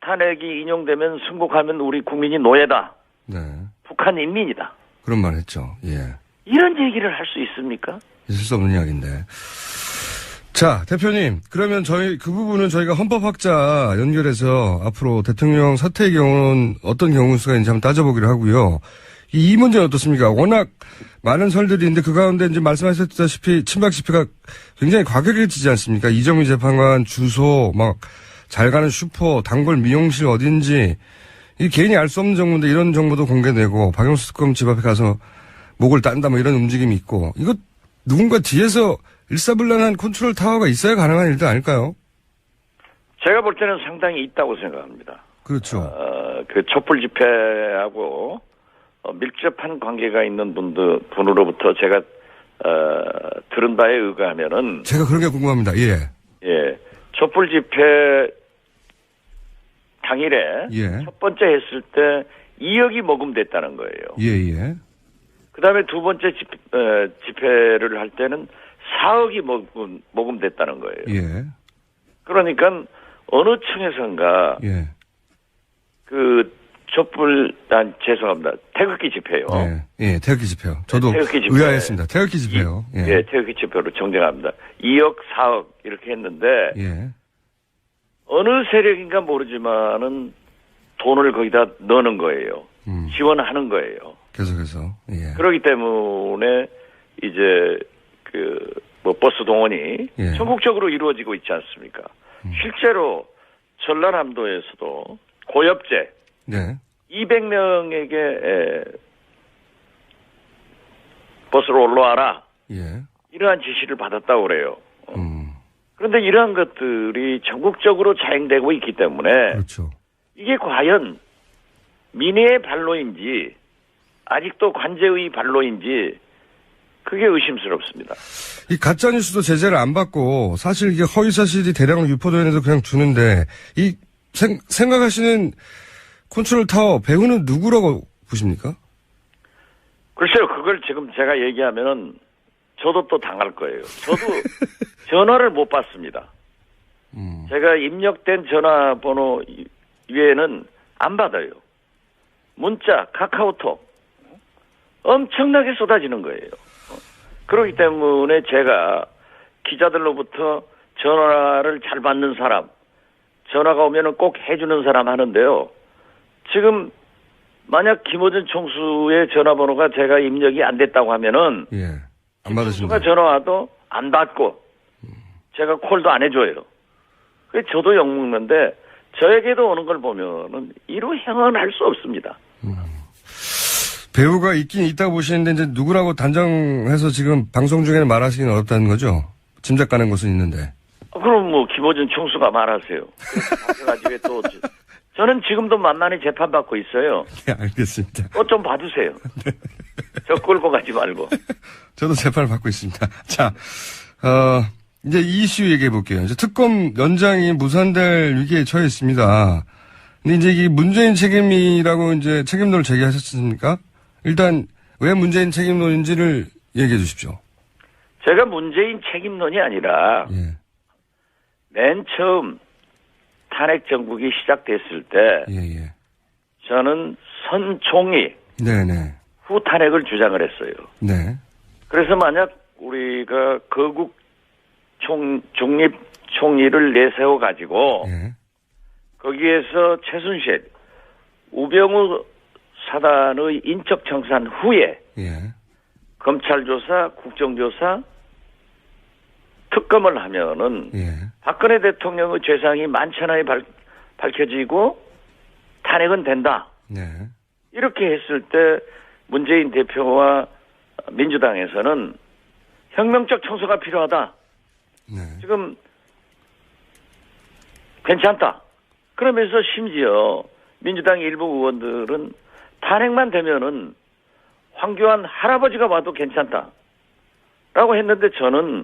탄핵이 인용되면 승복하면 우리 국민이 노예다. 네. 북한 인민이다. 그런 말 했죠. 예. 이런 얘기를 할 수 있습니까? 있을 수 없는 이야기인데. 자, 대표님. 그러면 그 부분은 저희가 헌법학자 연결해서 앞으로 대통령 사퇴의 경우는 어떤 경우 수가 있는지 한번 따져보기로 하고요. 이 문제는 어떻습니까? 워낙 많은 설들이 있는데 그 가운데 이제 말씀하셨다시피 친박 집회가 굉장히 과격해지지 않습니까? 이정미 재판관 주소, 막 잘 가는 슈퍼, 단골 미용실 어딘지 이 개인이 알 수 없는 정보인데 이런 정보도 공개되고 박영수 특검 집 앞에 가서 목을 딴다 뭐 이런 움직임이 있고 이거 누군가 뒤에서 일사불란한 컨트롤 타워가 있어야 가능한 일도 아닐까요? 제가 볼 때는 상당히 있다고 생각합니다. 그렇죠. 그 촛불 집회하고 밀접한 관계가 있는 분으로부터 제가 들은 바에 의하면은 제가 그런 게 궁금합니다. 예. 예. 촛불 집회 당일에 예. 첫 번째 했을 때 2억이 모금됐다는 거예요. 예, 예. 그다음에 두 번째 집회를 할 때는 4억이 모금됐다는 거예요. 예. 그러니까 어느 층에선가 예. 그 촛불 죄송합니다. 태극기 집회요. 예, 예, 태극기 집회요. 저도 태극기 집회. 의아했습니다. 태극기 집회요. 예. 예, 태극기 집회로 정정합니다. 2억, 4억 이렇게 했는데 예. 어느 세력인가 모르지만은 돈을 거기다 넣는 거예요. 지원하는 거예요. 계속해서. 예. 그렇기 때문에 이제 버스 동원이 예. 전국적으로 이루어지고 있지 않습니까? 실제로 전라남도에서도 고엽제 네. 200명에게 버스로 올라와라. 예. 이러한 지시를 받았다고 그래요. 그런데 이러한 것들이 전국적으로 자행되고 있기 때문에 그렇죠. 이게 과연 민의의 발로인지 아직도 관제의 발로인지 그게 의심스럽습니다. 이 가짜뉴스도 제재를 안 받고 사실 이게 허위사실이 대량으로 유포되는데도 그냥 주는데 이 생각하시는 컨트롤 타워 배우는 누구라고 보십니까? 글쎄요. 그걸 지금 제가 얘기하면은 저도 또 당할 거예요. 저도 전화를 못 받습니다. 제가 입력된 전화번호 외에는 안 받아요. 문자, 카카오톡 엄청나게 쏟아지는 거예요. 그렇기 때문에 제가 기자들로부터 전화를 잘 받는 사람, 전화가 오면은 꼭 해주는 사람 하는데요. 지금 만약 김어준 총수의 전화번호가 제가 입력이 안 됐다고 하면은 예. 안 받으신다. 총수가 전화 와도 안 받고 제가 콜도 안 해줘요. 그래서 저도 욕먹는데 저에게도 오는 걸 보면은 이루 행언할 수 없습니다. 배우가 있긴 있다고 보시는데 이제 누구라고 단정해서 지금 방송 중에는 말하시기는 어렵다는 거죠? 짐작 가는 곳은 있는데. 그럼 뭐 김어준 총수가 말하세요. 그래가지고 또 저는 지금도 만만히 재판받고 있어요. 네, 알겠습니다. 또 좀 봐주세요. 네. 저 끌고 가지 말고. 저도 재판을 받고 있습니다. 자, 이제 이 이슈 얘기해 볼게요. 이제 특검 연장이 무산될 위기에 처해 있습니다. 근데 이제 이게 문재인 책임이라고 이제 책임론을 제기하셨습니까? 일단 왜 문재인 책임론인지를 얘기해 주십시오. 제가 문재인 책임론이 아니라 예. 맨 처음 탄핵 정국이 시작됐을 때 예. 저는 선총리 네네. 후 탄핵을 주장을 했어요. 네. 그래서 만약 우리가 거국 중립 총리를 내세워 가지고 예. 거기에서 최순실, 우병우 사단의 인적 청산 후에 예. 검찰 조사, 국정조사, 특검을 하면은 예. 박근혜 대통령의 죄상이 만천하에 밝혀지고 탄핵은 된다. 네. 이렇게 했을 때 문재인 대표와 민주당에서는 혁명적 청소가 필요하다. 네. 지금 괜찮다. 그러면서 심지어 민주당 일부 의원들은 탄핵만 되면은 황교안 할아버지가 와도 괜찮다. 라고 했는데 저는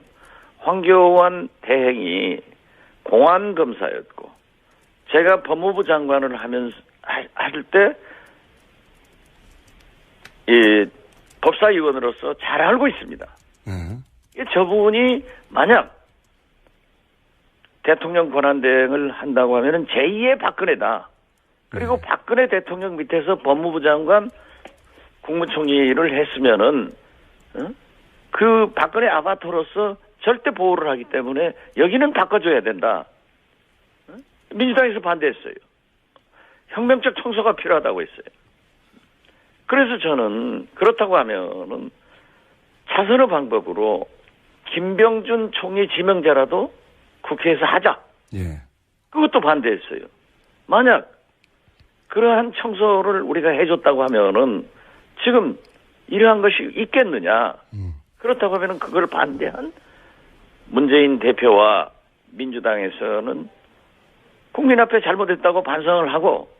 황교안 대행이 공안검사였고 제가 법무부 장관을 할 때 이 법사위원으로서 잘 알고 있습니다. 저분이 만약 대통령 권한대행을 한다고 하면은 제2의 박근혜다. 그리고 박근혜 대통령 밑에서 법무부 장관, 국무총리를 했으면은 그 박근혜 아바타로서 절대 보호를 하기 때문에 여기는 바꿔줘야 된다. 민주당에서 반대했어요. 혁명적 청소가 필요하다고 했어요. 그래서 저는 그렇다고 하면은 차선의 방법으로 김병준 총리 지명자라도 국회에서 하자. 예. 그것도 반대했어요. 만약 그러한 청소를 우리가 해줬다고 하면은 지금 이러한 것이 있겠느냐. 그렇다고 하면은 그걸 반대한 문재인 대표와 민주당에서는 국민 앞에 잘못했다고 반성을 하고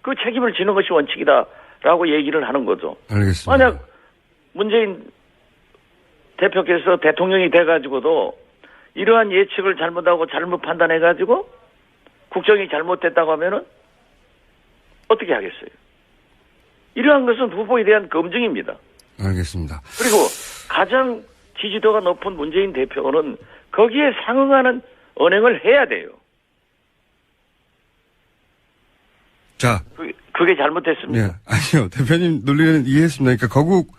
그 책임을 지는 것이 원칙이다라고 얘기를 하는 거죠. 알겠습니다. 만약 문재인 대표께서 대통령이 돼가지고도 이러한 예측을 잘못하고 잘못 판단해가지고 국정이 잘못됐다고 하면은 어떻게 하겠어요? 이러한 것은 후보에 대한 검증입니다. 알겠습니다. 그리고 가장 지지도가 높은 문재인 대표는 거기에 상응하는 언행을 해야 돼요. 자. 그게 잘못됐습니다. 네. 아니요. 대표님 논리는 이해했습니다. 그러니까 거국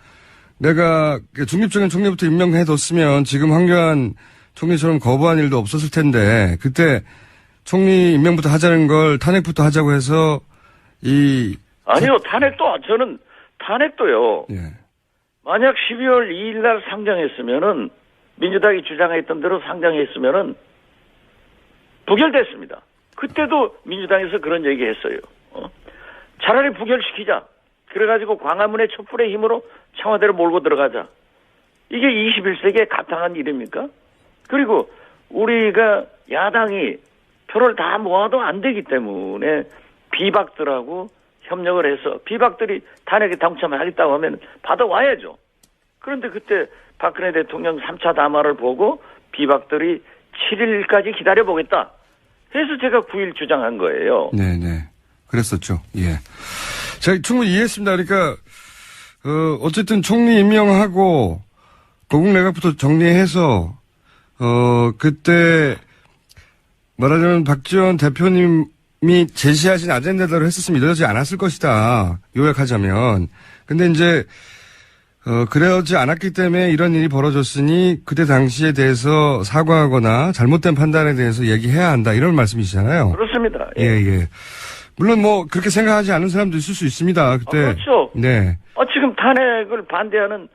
내가 중립적인 총리부터 임명해뒀으면 지금 황교안 총리처럼 거부한 일도 없었을 텐데 그때 총리 임명부터 하자는 걸 탄핵부터 하자고 해서 아니요. 저는 탄핵도요. 예. 만약 12월 2일 날 상정했으면은 민주당이 주장했던 대로 상정했으면은 부결됐습니다. 그때도 민주당에서 그런 얘기 했어요. 차라리 부결시키자. 그래가지고 광화문의 촛불의 힘으로 청와대로 몰고 들어가자. 이게 21세기에 가당한 일입니까? 그리고 우리가 야당이 표를 다 모아도 안 되기 때문에 비박들하고 협력을 해서 비박들이 탄핵에 당첨하겠다고 하면 받아와야죠. 그런데 그때 박근혜 대통령 3차 담화를 보고 비박들이 7일까지 기다려보겠다 해서 제가 9일 주장한 거예요. 네네. 그랬었죠. 예. 제가 충분히 이해했습니다. 그러니까, 어쨌든 총리 임명하고, 거국 내각부터 정리해서, 그때, 말하자면 박지원 대표님 제시하신 아젠다대로 했었으면 이러지 않았을 것이다. 요약하자면. 근데 이제 그러지 않았기 때문에 이런 일이 벌어졌으니 그때 당시에 대해서 사과하거나 잘못된 판단에 대해서 얘기해야 한다. 이런 말씀이시잖아요. 그렇습니다. 예. 예. 물론 뭐 그렇게 생각하지 않은 사람도 있을 수 있습니다. 그때. 그렇죠. 네. 지금 탄핵을 반대하는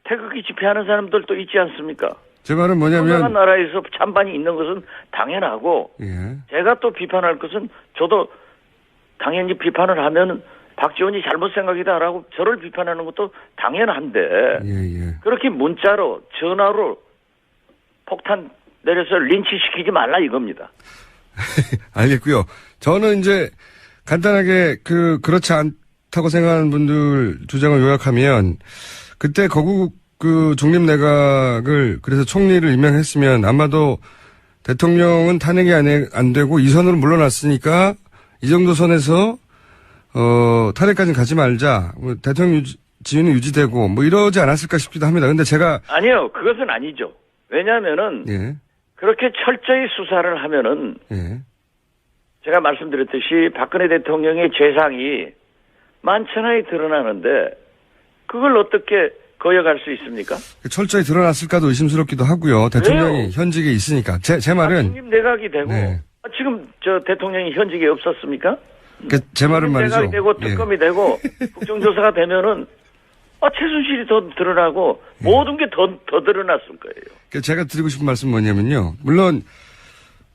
태극기 집회하는 사람들도 있지 않습니까? 제 말은 뭐냐면 건강한 나라에서 찬반이 있는 것은 당연하고 예. 제가 또 비판할 것은 저도 당연히 비판을 하면 박지원이 잘못 생각이다라고 저를 비판하는 것도 당연한데 예. 그렇게 문자로 전화로 폭탄 내려서 린치시키지 말라 이겁니다. 알겠고요. 저는 이제 간단하게 그렇지 않다고 생각하는 분들 주장을 요약하면 그때 거국 중립 내각을 그래서 총리를 임명했으면 아마도 대통령은 탄핵이 안 되고 이 선으로 물러났으니까 이 정도 선에서 탄핵까지는 가지 말자. 대통령 지위는 유지되고 뭐 이러지 않았을까 싶기도 합니다. 근데 제가 아니요. 그것은 아니죠. 왜냐하면은 예. 그렇게 철저히 수사를 하면은 예. 제가 말씀드렸듯이 박근혜 대통령의 죄상이 만천하에 드러나는데 그걸 어떻게 거역할 수 있습니까? 철저히 드러났을까도 의심스럽기도 하고요. 대통령이 왜요? 현직에 있으니까. 제 말은 중립 내각이 되고 네. 지금 저 대통령이 현직에 없었습니까? 제 말은 말이죠. 내각이 되고 특검이 되고 국정조사가 되면은 최순실이 더 드러나고 모든 게 더 드러났을 거예요. 제가 드리고 싶은 말씀은 뭐냐면요. 물론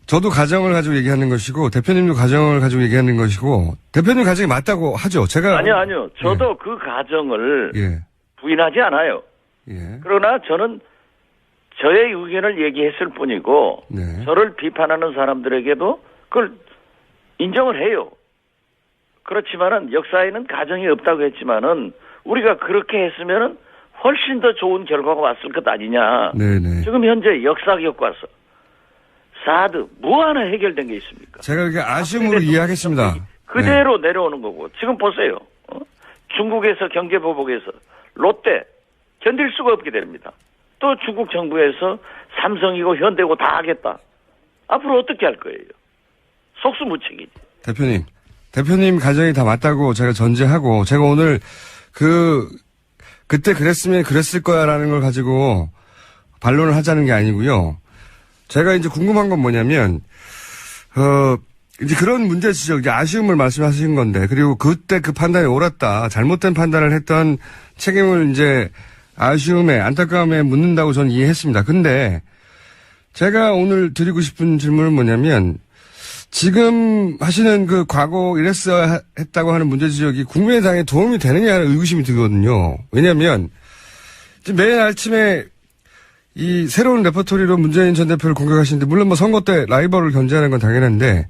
저도 가정을 가지고 얘기하는 것이고 대표님도 가정을 가지고 얘기하는 것이고 대표님 가정이 맞다고 하죠. 제가 아니요. 저도 그 가정을 부인하지 않아요. 예. 그러나 저는 저의 의견을 얘기했을 뿐이고 저를 비판하는 사람들에게도 그걸 인정을 해요. 그렇지만은 역사에는 가정이 없다고 했지만은 우리가 그렇게 했으면은 훨씬 더 좋은 결과가 왔을 것 아니냐. 네네. 지금 현재 역사 교과서 사드 뭐 하나 해결된 게 있습니까? 제가 이렇게 아쉬움으로 이해하겠습니다. 그대로 내려오는 거고 지금 보세요. 중국에서 경제보복에서 롯데 견딜 수가 없게 됩니다. 또 중국 정부에서 삼성이고 현대고 다 하겠다. 앞으로 어떻게 할 거예요? 속수무책이지. 대표님 가정이 다 맞다고 제가 전제하고 제가 오늘 그때 그랬으면 그랬을 거야라는 걸 가지고 반론을 하자는 게 아니고요. 제가 이제 궁금한 건 뭐냐면 이제 그런 문제 지적, 이제 아쉬움을 말씀하신 건데, 그리고 그때 그 판단이 옳았다, 잘못된 판단을 했던 책임을 이제 아쉬움에, 안타까움에 묻는다고 저는 이해했습니다. 근데 제가 오늘 드리고 싶은 질문은 뭐냐면, 지금 하시는 그 과거 이랬어야 했다고 하는 문제 지적이 국민의당에 도움이 되느냐는 의구심이 들거든요. 왜냐면, 지금 매일 아침에 이 새로운 레퍼토리로 문재인 전 대표를 공격하시는데, 물론 뭐 선거 때 라이벌을 견제하는 건 당연한데,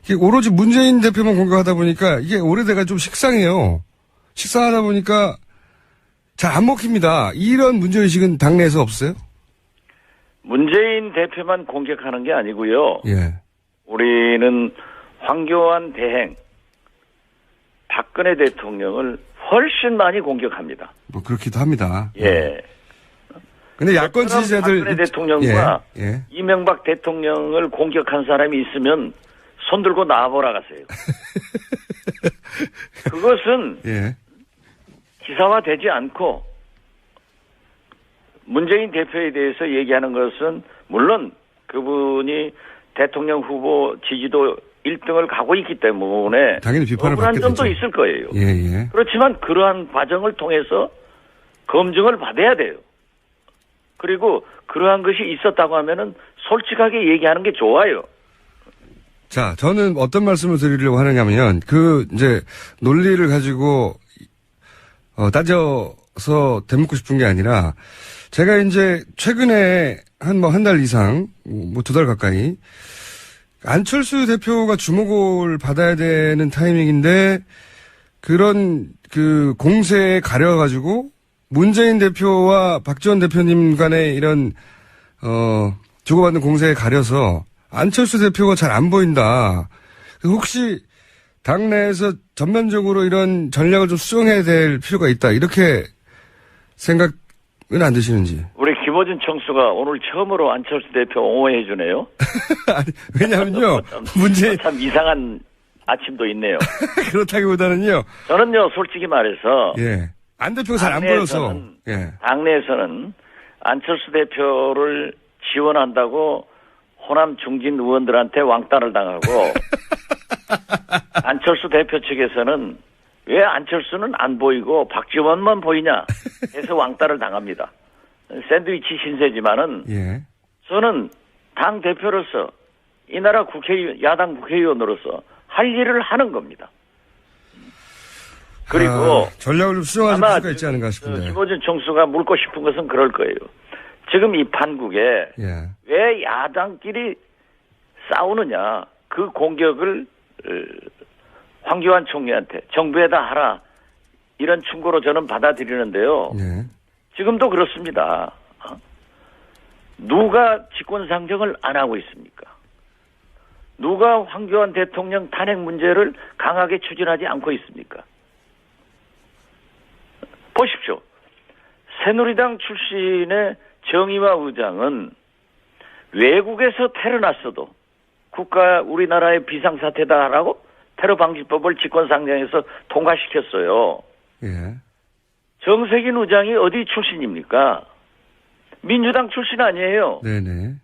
이게 오로지 문재인 대표만 공격하다 보니까 이게 오래돼가 좀 식상해요. 식상하다 보니까 잘 안 먹힙니다. 이런 문제의식은 당내에서 없어요? 문재인 대표만 공격하는 게 아니고요. 예. 우리는 황교안 대행, 박근혜 대통령을 훨씬 많이 공격합니다. 뭐 그렇기도 합니다. 예. 근데 야권 지지자들 박근혜 대통령과 예. 이명박 대통령을 공격한 사람이 있으면 손 들고 나와보라 가세요. 그것은 예. 기사화되지 않고 문재인 대표에 대해서 얘기하는 것은 물론 그분이 대통령 후보 지지도 1등을 가고 있기 때문에 당연히 비판을 억울한 받게 점도 되죠. 있을 거예요. 예. 그렇지만 그러한 과정을 통해서 검증을 받아야 돼요. 그리고 그러한 것이 있었다고 하면은 솔직하게 얘기하는 게 좋아요. 자, 저는 어떤 말씀을 드리려고 하느냐면, 이제, 논리를 가지고, 따져서 대묻고 싶은 게 아니라, 제가 이제, 최근에, 한 달 이상, 두 달 가까이, 안철수 대표가 주목을 받아야 되는 타이밍인데, 그런, 공세에 가려가지고, 문재인 대표와 박지원 대표님 간의 이런, 주고받는 공세에 가려서, 안철수 대표가 잘 안 보인다. 혹시 당내에서 전면적으로 이런 전략을 좀 수정해야 될 필요가 있다. 이렇게 생각은 안 드시는지. 우리 김어준 총수가 오늘 처음으로 안철수 대표 옹호해 주네요. 왜냐면요. 문재인 참 이상한 아침도 있네요. 그렇다기보다는요. 저는요, 솔직히 말해서. 예. 안 대표가 잘 안 보여서. 예. 당내에서는 안철수 대표를 지원한다고 호남 중진 의원들한테 왕따를 당하고 안철수 대표 측에서는 왜 안철수는 안 보이고 박지원만 보이냐 해서 왕따를 당합니다. 샌드위치 신세지만은 예. 저는 당 대표로서 이 나라 야당 국회의원으로서 할 일을 하는 겁니다. 그리고 전략을 좀 수정하실 필요가 있지 않은가 싶은데. 김어준 총수가 묻고 싶은 것은 그럴 거예요. 지금 이 판국에 예. 왜 야당끼리 싸우느냐. 그 공격을 황교안 총리한테 정부에다 하라. 이런 충고로 저는 받아들이는데요. 예. 지금도 그렇습니다. 누가 직권상정을 안 하고 있습니까? 누가 황교안 대통령 탄핵 문제를 강하게 추진하지 않고 있습니까? 보십시오. 새누리당 출신의 정의화 의장은 외국에서 테러 났어도 우리나라의 비상사태다라고 테러방지법을 직권상정해서 통과시켰어요. 예. 정세균 의장이 어디 출신입니까? 민주당 출신 아니에요. 네네.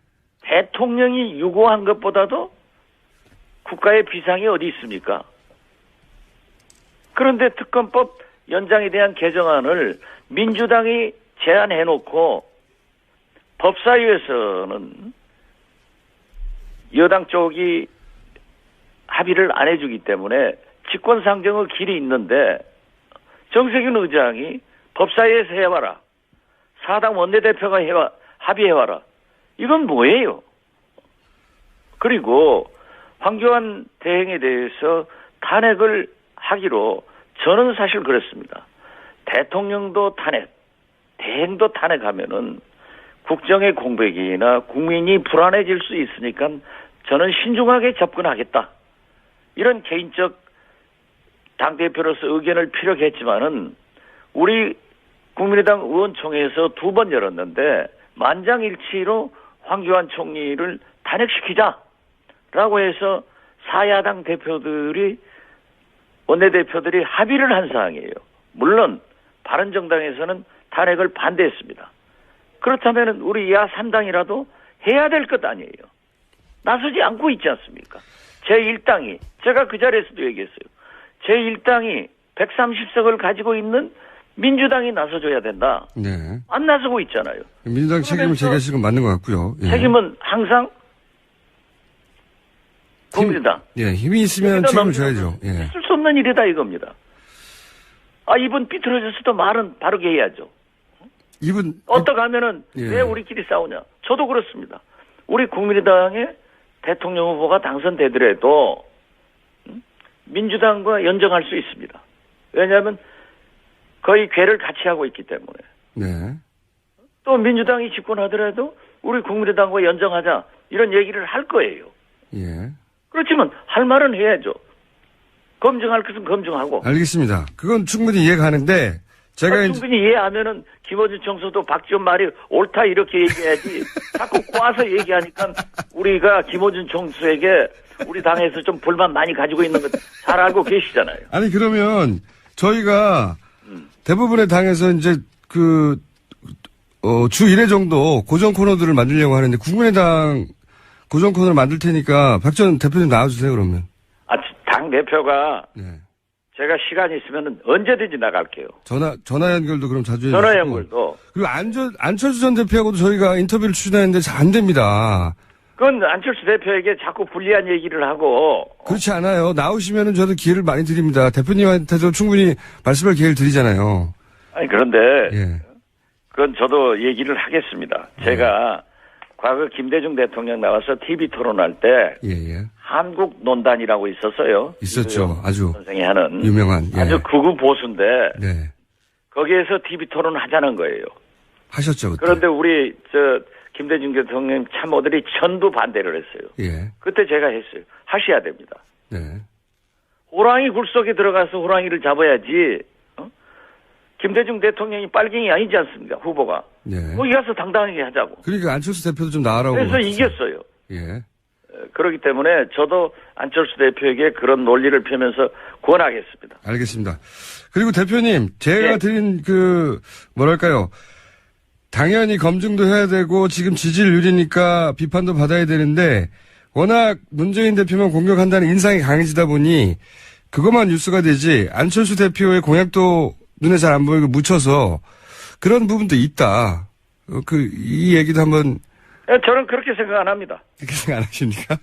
대통령이 유고한 것보다도 국가의 비상이 어디 있습니까? 그런데 특검법 연장에 대한 개정안을 민주당이 제안해놓고 법사위에서는 여당 쪽이 합의를 안 해주기 때문에 직권상정의 길이 있는데 정세균 의장이 법사위에서 해와라. 사당 원내대표가 합의해와라. 이건 뭐예요? 그리고 황교안 대행에 대해서 탄핵을 하기로 저는 사실 그렇습니다. 대통령도 탄핵, 대행도 탄핵하면은 국정의 공백이나 국민이 불안해질 수 있으니까 저는 신중하게 접근하겠다. 이런 개인적 당대표로서 의견을 피력했지만은 우리 국민의당 의원총회에서 2번 열었는데 만장일치로 황교안 총리를 탄핵시키자라고 해서 사야당 원내대표들이 합의를 한 사항이에요. 물론 바른정당에서는 탄핵을 반대했습니다. 그렇다면 우리 야 3당이라도 해야 될 것 아니에요. 나서지 않고 있지 않습니까? 제1당이 제가 그 자리에서도 얘기했어요. 제1당이 130석을 가지고 있는 민주당이 나서줘야 된다. 네. 안 나서고 있잖아요. 민주당 책임을 제기하시는 건 맞는 것 같고요. 예. 책임은 항상 국민의당. 예, 힘이 있으면 책임을 져야죠. 예. 있을 수 없는 일이다 이겁니다. 이분 삐뚤어졌어도 말은 바르게 해야죠. 어떻게 하면은 예. 왜 우리끼리 싸우냐. 저도 그렇습니다. 우리 국민의당의 대통령 후보가 당선되더라도 민주당과 연정할 수 있습니다. 왜냐하면 거의 궤를 같이 하고 있기 때문에. 네. 또 민주당이 집권하더라도 우리 국민의당과 연정하자 이런 얘기를 할 거예요. 예. 그렇지만 할 말은 해야죠. 검증할 것은 검증하고. 알겠습니다. 그건 충분히 이해가 가는데 제가 충분히 이해하면은 김어준 총수도 박지원 말이 옳다 이렇게 얘기해야지 자꾸 꼬아서 얘기하니까 우리가 김어준 총수에게 우리 당에서 좀 불만 많이 가지고 있는 거 잘 알고 계시잖아요. 아니 그러면 저희가 대부분의 당에서 이제 주 1회 정도 고정 코너들을 만들려고 하는데 국민의당 고정 코너를 만들 테니까 박 전 대표님 나와주세요 그러면. 당 대표가 네. 제가 시간이 있으면 언제든지 나갈게요. 전화 연결도 그럼 자주 해주시고. 전화 연결도. 그리고 안철수 전 대표하고도 저희가 인터뷰를 추진하는데 잘 안 됩니다. 그건 안철수 대표에게 자꾸 불리한 얘기를 하고. 그렇지 않아요. 나오시면은 저도 기회를 많이 드립니다. 대표님한테도 충분히 말씀할 기회를 드리잖아요. 아니 그런데 예. 그건 저도 얘기를 하겠습니다. 제가 과거 김대중 대통령 나와서 TV 토론할 때 예. 한국논단이라고 있었어요. 있었죠. 아주 선생이 하는 유명한. 예. 아주 극우 보수인데 네. 거기에서 TV 토론 하자는 거예요. 하셨죠. 그때. 그런데 우리 김대중 대통령 참모들이 전부 반대를 했어요. 예. 그때 제가 했어요. 하셔야 됩니다. 네. 호랑이 굴 속에 들어가서 호랑이를 잡아야지. 김대중 대통령이 빨갱이 아니지 않습니까? 후보가. 네. 거기 가서 당당하게 하자고. 그러니까 안철수 대표도 좀 나으라고. 그래서 이겼어요. 예. 그렇기 때문에 저도 안철수 대표에게 그런 논리를 펴면서 권하겠습니다. 알겠습니다. 그리고 대표님, 제가 예. 드린 뭐랄까요. 당연히 검증도 해야 되고 지금 지지율이니까 비판도 받아야 되는데 워낙 문재인 대표만 공격한다는 인상이 강해지다 보니 그것만 뉴스가 되지 안철수 대표의 공약도 눈에 잘 안 보이고 묻혀서 그런 부분도 있다. 이 얘기도 한번. 저는 그렇게 생각 안 합니다. 그렇게 생각 안 하십니까?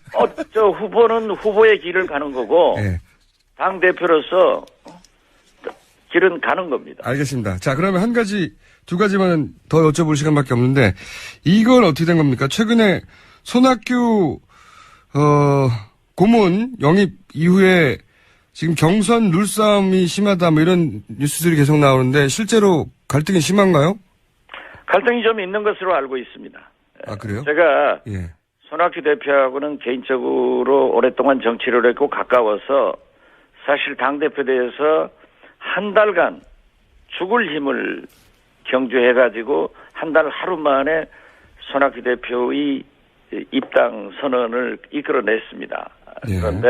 저 후보는 후보의 길을 가는 거고 네. 당 대표로서 길은 가는 겁니다. 알겠습니다. 자, 그러면 두 가지만 더 여쭤볼 시간밖에 없는데 이건 어떻게 된 겁니까? 최근에 손학규 고문 영입 이후에 지금 경선 룰싸움이 심하다 뭐 이런 뉴스들이 계속 나오는데 실제로 갈등이 심한가요? 갈등이 좀 있는 것으로 알고 있습니다. 아, 그래요? 제가 예. 손학규 대표하고는 개인적으로 오랫동안 정치를 했고 가까워서 사실 당대표에 대해서 한 달간 죽을 힘을 경주해가지고 한 달 하루 만에 손학규 대표의 입당 선언을 이끌어냈습니다. 예. 그런데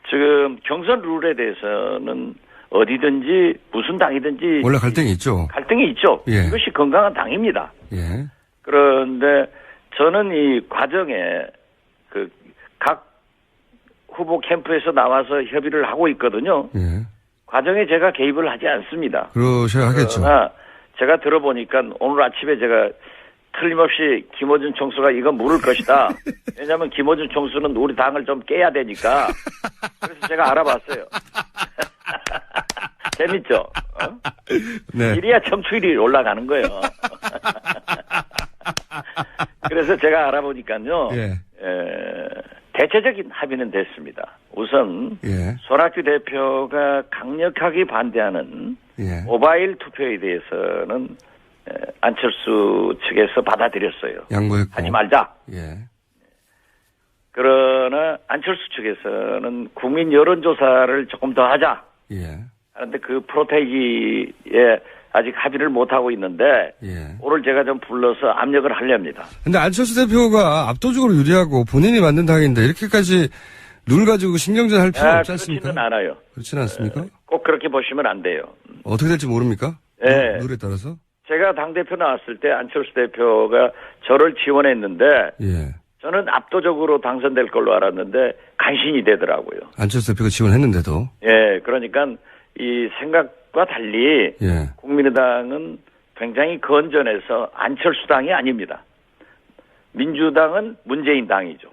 지금 경선 룰에 대해서는 어디든지 무슨 당이든지 원래 갈등이 있죠. 갈등이 있죠. 예. 이것이 건강한 당입니다. 예. 그런데 저는 이 과정에 각 후보 캠프에서 나와서 협의를 하고 있거든요. 예. 과정에 제가 개입을 하지 않습니다. 그러셔야 하겠죠. 그러나 제가 들어보니까 오늘 아침에 제가 틀림없이 김어준 총수가 이거 물을 것이다. 왜냐하면 김어준 총수는 우리 당을 좀 깨야 되니까. 그래서 제가 알아봤어요. 재밌죠? 네. 이래야 청취율이 올라가는 거예요. 그래서 제가 알아보니까요. 예. 대체적인 합의는 됐습니다. 우선 예. 손학규 대표가 강력하게 반대하는 예. 모바일 투표에 대해서는 안철수 측에서 받아들였어요. 양보했고. 하지 말자. 예. 그러나 안철수 측에서는 국민 여론조사를 조금 더 하자. 예. 하는데 그 프로테이지에 아직 합의를 못하고 있는데 예. 오늘 제가 좀 불러서 압력을 하렵니다. 근데 안철수 대표가 압도적으로 유리하고 본인이 만든 당인데 이렇게까지 룰 가지고 신경전 할 필요 없지 않습니까? 그렇지는 않아요. 그렇지는 않습니까? 꼭 그렇게 보시면 안 돼요. 어떻게 될지 모릅니까? 네. 룰에 따라서? 제가 당대표 나왔을 때 안철수 대표가 저를 지원했는데 예. 저는 압도적으로 당선될 걸로 알았는데 간신히 되더라고요. 안철수 대표가 지원했는데도. 예, 그러니까 이 생각과 달리 예. 국민의당은 굉장히 건전해서 안철수 당이 아닙니다. 민주당은 문재인 당이죠.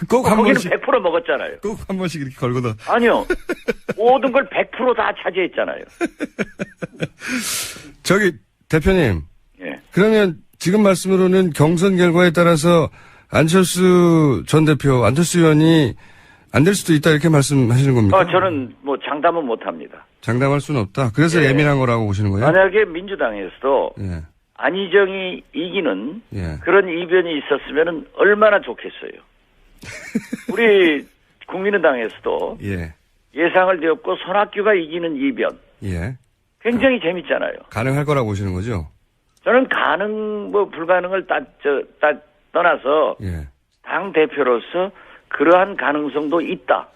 꼭 한 거기는 번씩. 100% 먹었잖아요. 꼭 한 번씩 이렇게 걸거나. 아니요. 모든 걸 100% 다 차지했잖아요. 저기, 대표님. 예. 그러면 지금 말씀으로는 경선 결과에 따라서 안철수 전 대표, 안철수 의원이 안 될 수도 있다 이렇게 말씀하시는 겁니까? 저는 뭐 장담은 못 합니다. 장담할 수는 없다. 그래서 예. 예민한 거라고 보시는 거예요? 만약에 민주당에서도 예. 안희정이 이기는 예. 그런 이변이 있었으면 얼마나 좋겠어요. 우리 국민의당에서도 예. 예상을 뒤엎고 손학규가 이기는 이변 예. 굉장히 재밌잖아요. 가능할 거라고 보시는 거죠? 저는 가능 뭐 불가능을 떠나서 예. 당 대표로서 그러한 가능성도 있다.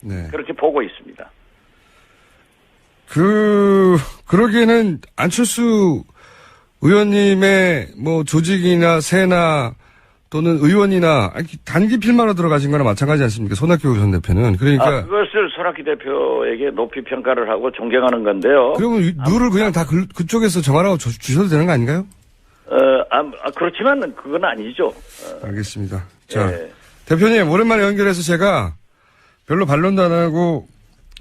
네. 그렇게 보고 있습니다. 그러기에는 안철수 의원님의 뭐 조직이나 세나 또는 의원이나 단기 필마로 들어가신 거나 마찬가지 않습니까? 손학규 전 대표는. 그러니까. 그것을 손학규 대표에게 높이 평가를 하고 존경하는 건데요. 그러면 룰을 그냥 다 그쪽에서 정하라고 주셔도 되는 거 아닌가요? 그렇지만 그건 아니죠. 알겠습니다. 자. 예. 대표님, 오랜만에 연결해서 제가 별로 반론도 안 하고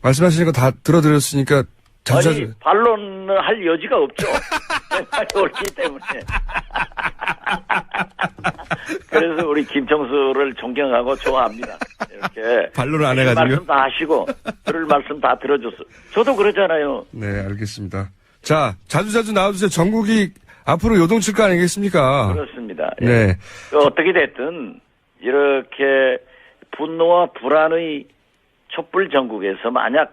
말씀하시는 거 다 들어드렸으니까 아니, 반론을 할 여지가 없죠. 생각이 옳기 때문에. 그래서 우리 김청수를 존경하고 좋아합니다. 이렇게. 반론을 안 해가지고요? 말씀 다 하시고, 들을 말씀 다 들어줬어. 저도 그러잖아요. 네, 알겠습니다. 자, 자주자주 나와주세요. 전국이 앞으로 요동칠 거 아니겠습니까? 그렇습니다. 네. 예. 어떻게 됐든, 이렇게 분노와 불안의 촛불 전국에서 만약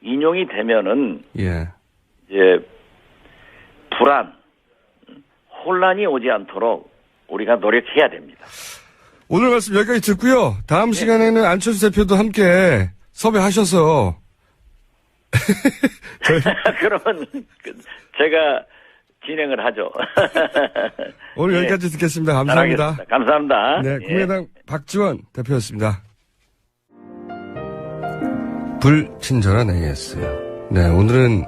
인용이 되면은 예. 이제 불안, 혼란이 오지 않도록 우리가 노력해야 됩니다. 오늘 말씀 여기까지 듣고요. 다음 시간에는 안철수 대표도 함께 섭외하셔서. 그러면 제가 진행을 하죠. 오늘 여기까지 듣겠습니다. 감사합니다. 알겠습니다. 감사합니다. 네, 국민의당 박지원 대표였습니다. 불친절한 AS. 네, 오늘은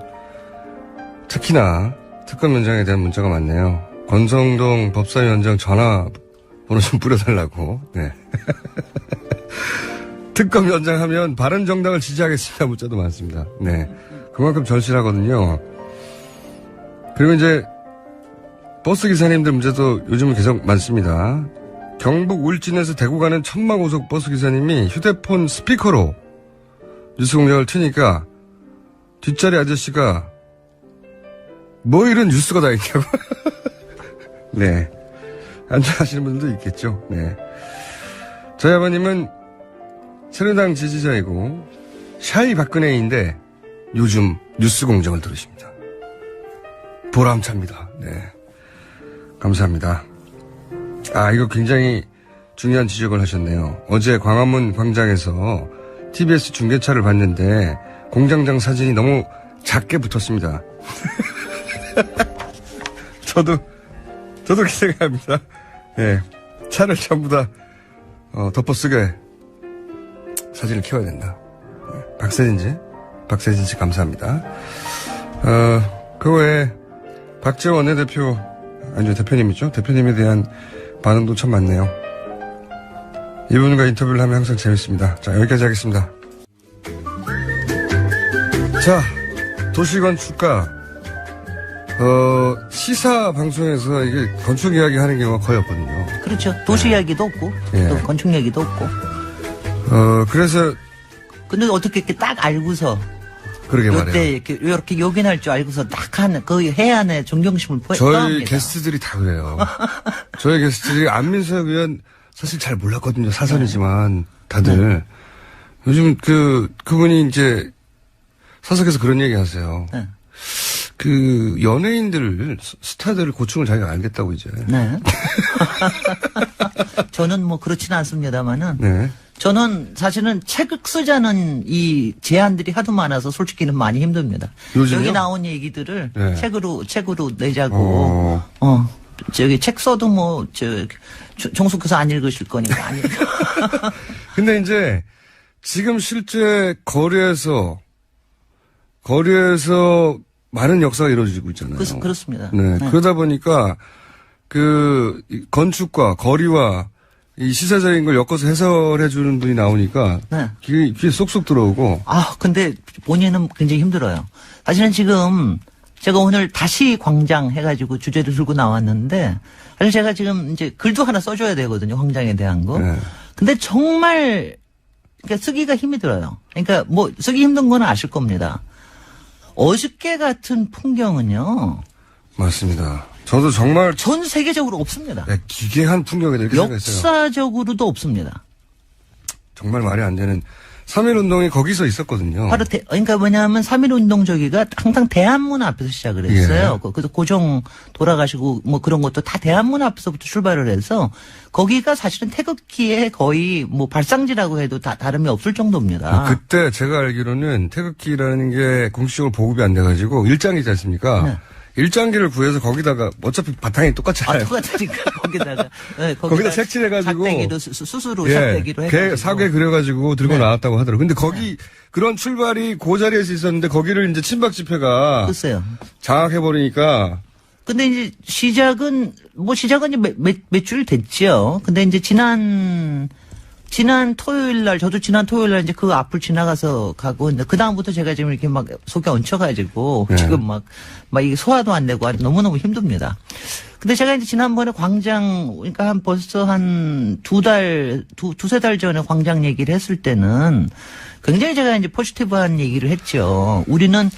특히나 특검 연장에 대한 문자가 많네요. 권성동 법사위원장 전화번호 좀 뿌려달라고. 네. 특검 연장하면 바른정당을 지지하겠습니다. 문자도 많습니다. 네. 그만큼 절실하거든요. 그리고 이제 버스 기사님들 문제도 요즘은 계속 많습니다. 경북 울진에서 대구 가는 천마고속 버스 기사님이 휴대폰 스피커로 뉴스 공장을 트니까 뒷자리 아저씨가 뭐 이런 뉴스가 다 있냐고. 네. 안전하시는 분들도 있겠죠. 네. 저희 아버님은 새누리당 지지자이고 샤이 박근혜인데 요즘 뉴스 공장을 들으십니다. 보람찹니다. 네. 감사합니다. 아, 이거 굉장히 중요한 지적을 하셨네요. 어제 광화문 광장에서 TBS 중계차를 봤는데 공장장 사진이 너무 작게 붙었습니다. 저도 기대합니다. 예. 차를 전부 다, 덮어쓰게 사진을 키워야 된다. 네. 박세진 씨 감사합니다. 그 외에 박재원 원내대표, 아니죠, 대표님이죠. 대표님에 대한 반응도 참 많네요. 이분과 인터뷰를 하면 항상 재밌습니다. 자, 여기까지 하겠습니다. 자, 도시건축가, 시사 방송에서 이게 건축 이야기 하는 경우가 거의 없거든요. 그렇죠. 도시 이야기도 없고, 예. 또 건축 얘기도 없고. 그래서. 근데 어떻게 이렇게 딱 알고서. 그러게 말이에요. 요때 이렇게 요긴할 줄 알고서 딱 하는, 그 해안의 존경심을 저희 표합니다. 게스트들이 다 그래요. 저희 게스트들이 안민석 의원 사실 잘 몰랐거든요. 사설이지만 다들. 네. 요즘 그분이 이제 사석에서 그런 얘기 하세요. 네. 연예인들, 스타들 고충을 자기가 알겠다고 이제. 네. 저는 뭐 그렇지는 않습니다만은. 네. 저는 사실은 책을 쓰자는 이 제안들이 하도 많아서 솔직히는 많이 힘듭니다. 요즘요? 여기 나온 얘기들을 네. 책으로 내자고. 저기 책 써도 뭐, 정숙해서 안 읽으실 거니까 안 읽어. 근데 이제 지금 실제 거리에서 많은 역사가 이루어지고 있잖아요. 그렇습니다. 네. 네. 그러다 보니까 건축과 거리와 이 시사적인 걸 엮어서 해설해 주는 분이 나오니까 네. 귀에 쏙쏙 들어오고. 근데 본인은 굉장히 힘들어요. 사실은 지금 제가 오늘 다시 광장 해가지고 주제를 들고 나왔는데 사실 제가 지금 이제 글도 하나 써줘야 되거든요. 광장에 대한 거. 네. 근데 정말 그러니까 쓰기가 힘이 들어요. 그러니까 뭐 쓰기 힘든 건 아실 겁니다. 어저께 같은 풍경은요. 맞습니다. 저도 정말 전 세계적으로 없습니다. 네, 기괴한 풍경이다 이렇게 생각했어요. 역사적으로도 없습니다. 정말 말이 안 되는 3.1운동이 거기서 있었거든요. 바로 그러니까 뭐냐면 3.1운동 저기가 항상 대한문 앞에서 시작을 했어요. 예. 그래서 고종 돌아가시고 뭐 그런 것도 다 대한문 앞에서부터 출발을 해서 거기가 사실은 태극기에 거의 뭐 발상지라고 해도 다름이 없을 정도입니다. 그때 제가 알기로는 태극기라는 게 공식적으로 보급이 안 돼가지고 일장기지 않습니까? 네. 일장기를 구해서 거기다가 어차피 바탕이 똑같잖아요. 똑같으니까 거기다가 거기다 색칠해가지고 삭대기도 스스로 삭대기로 해가지고 사괴 그려가지고 들고 나왔다고 하더라고요. 근데 그런 출발이 그 자리에서 있었는데 거기를 이제 친박 집회가 글쎄요. 장악해버리니까. 근데 이제 시작은 이제 몇 줄 됐죠. 근데 이제 지난 토요일 날 저도 지난 토요일 날 이제 그 앞을 지나가서 가고 있는데 그 다음부터 제가 지금 이렇게 막 속에 얹혀가지고 네. 지금 막 이게 소화도 안 되고 아주 너무너무 힘듭니다. 근데 제가 이제 지난번에 광장 그러니까 벌써 한 두세 달 전에 광장 얘기를 했을 때는 굉장히 제가 이제 포지티브한 얘기를 했죠. 우리는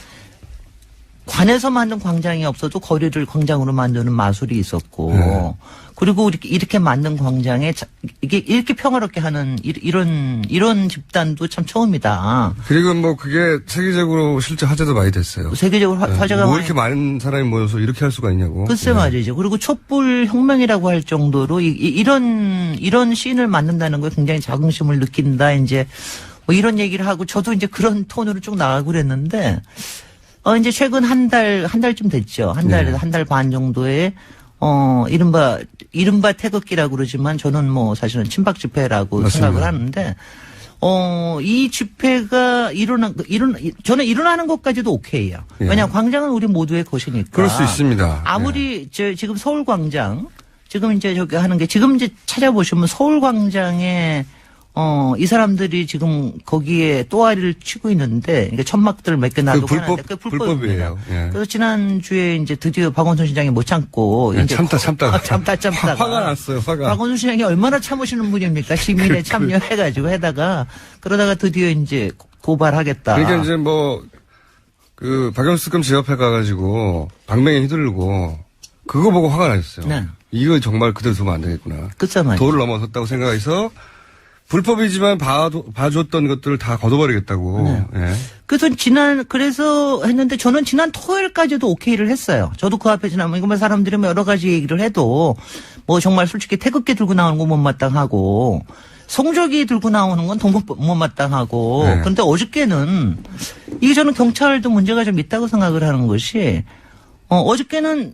관에서 만든 광장이 없어도 거리를 광장으로 만드는 마술이 있었고 그리고 이렇게 만든 광장에 이게 이렇게 평화롭게 하는 이런 집단도 참 처음이다. 그리고 뭐 그게 세계적으로 실제 화제도 많이 됐어요. 세계적으로 화제가 뭐 이렇게 많은 사람이 모여서 이렇게 할 수가 있냐고. 글쎄 말이죠. 그리고 촛불 혁명이라고 할 정도로 이런 씬을 만든다는 거에 굉장히 자긍심을 느낀다. 이제 뭐 이런 얘기를 하고 저도 이제 그런 톤으로 쭉 나가고 그랬는데 이제 최근 한 달쯤 됐죠. 한 달 반 정도에 이른바 태극기라고 그러지만 저는 뭐 사실은 친박 집회라고 맞습니다. 생각을 하는데 이 집회가 저는 일어나는 것까지도 오케이요. 왜냐 광장은 우리 모두의 것이니까. 그럴 수 있습니다. 아무리 지금 서울 광장 지금 이제 저기 하는 게 지금 이제 찾아보시면 서울 광장에 이 사람들이 지금 거기에 또아리를 치고 있는데, 그러니까 천막들 몇 개 놔두고 하는데, 그 불법이에요. 예. 그래서 지난주에 이제 드디어 박원순 시장이 못 참고. 예, 이제 참다가. 화가 났어요, 화가. 박원순 시장이 얼마나 참으시는 분입니까? 시민에 참여해가지고 그러다가 드디어 이제 고발하겠다. 그러니까 이제 박영수금 집 앞에 가가지고, 방맹이 휘두르고, 그거 보고 화가 나셨어요. 네. 이거 정말 그대로 두면 안 되겠구나. 그렇잖아요. 도를 넘어섰다고 생각해서, 불법이지만 봐줬던 것들을 다 걷어버리겠다고. 네. 예. 그래서 했는데 저는 지난 토요일까지도 오케이를 했어요. 저도 그 앞에 지나면 이거 사람들이 여러 가지 얘기를 해도 뭐 정말 솔직히 태극기 들고 나오는 건 못마땅하고 성조기 들고 나오는 건 더 못마땅하고. 네. 그런데 어저께는 이게 저는 경찰도 문제가 좀 있다고 생각을 하는 것이 어저께는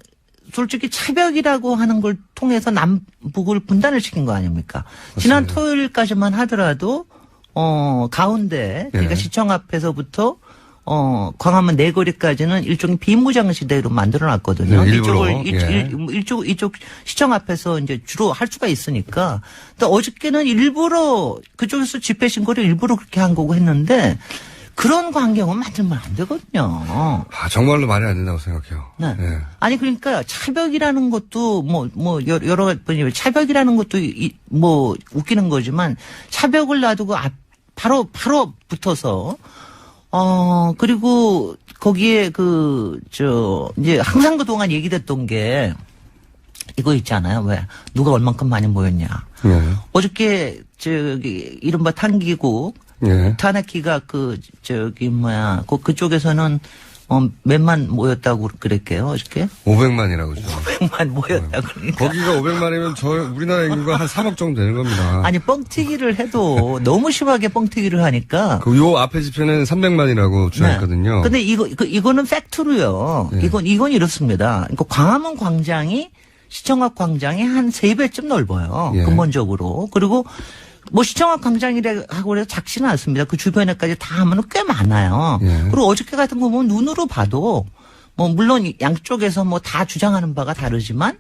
솔직히 차벽이라고 하는 걸 통해서 남북을 분단을 시킨 거 아닙니까? 맞습니다. 지난 토요일까지만 하더라도 가운데 그러니까 시청 앞에서부터 광화문 내거리까지는 일종의 비무장지대로 만들어놨거든요. 이쪽 시청 앞에서 이제 주로 할 수가 있으니까. 또 어저께는 일부러 그쪽에서 집회 신고를 일부러 그렇게 한 거고 했는데. 그런 광경은 만들면 안 되거든요. 정말로 말이 안 된다고 생각해요. 네. 네. 아니, 그러니까 차벽이라는 것도 여러 가지 차벽이라는 것도 웃기는 거지만 차벽을 놔두고 바로 붙어서, 그리고 거기에 이제 항상 그동안 얘기됐던 게 이거 있잖아요. 왜? 누가 얼만큼 많이 모였냐. 어저께 이른바 탄기국 탄핵기가 그쪽에서는 몇만 모였다고 그랬게요, 어저께? 500만이라고. 500만 모였다고 그러니까. 거기가 500만이면 우리나라 인구가 한 3억 정도 되는 겁니다. 아니, 뻥튀기를 해도 너무 심하게 뻥튀기를 하니까. 요 앞에 집회는 300만이라고 주장했거든요. 근데 이거는 팩트로요. 네. 이건 이렇습니다. 그러니까 광화문 광장이 시청 앞 광장이 한 3배쯤 넓어요. 근본적으로. 그리고 시청 앞 광장이라고 해서 작지는 않습니다. 그 주변에까지 다 하면 꽤 많아요. 그리고 어저께 같은 거 보면 눈으로 봐도 물론 양쪽에서 다 주장하는 바가 다르지만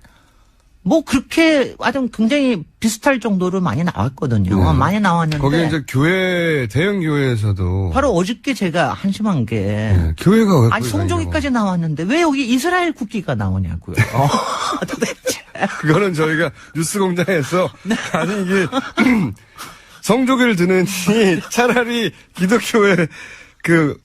그렇게 아주 굉장히 비슷할 정도로 많이 나왔거든요. 많이 나왔는데. 거기 이제 대형 교회에서도. 바로 어저께 제가 한심한 게. 교회가 왜 아니, 성조기까지 나왔는데 왜 여기 이스라엘 국기가 나오냐고요. 도대체. 그거는 저희가 뉴스공장에서. 아니, 이게. 성조기를 드느니 차라리 기독교의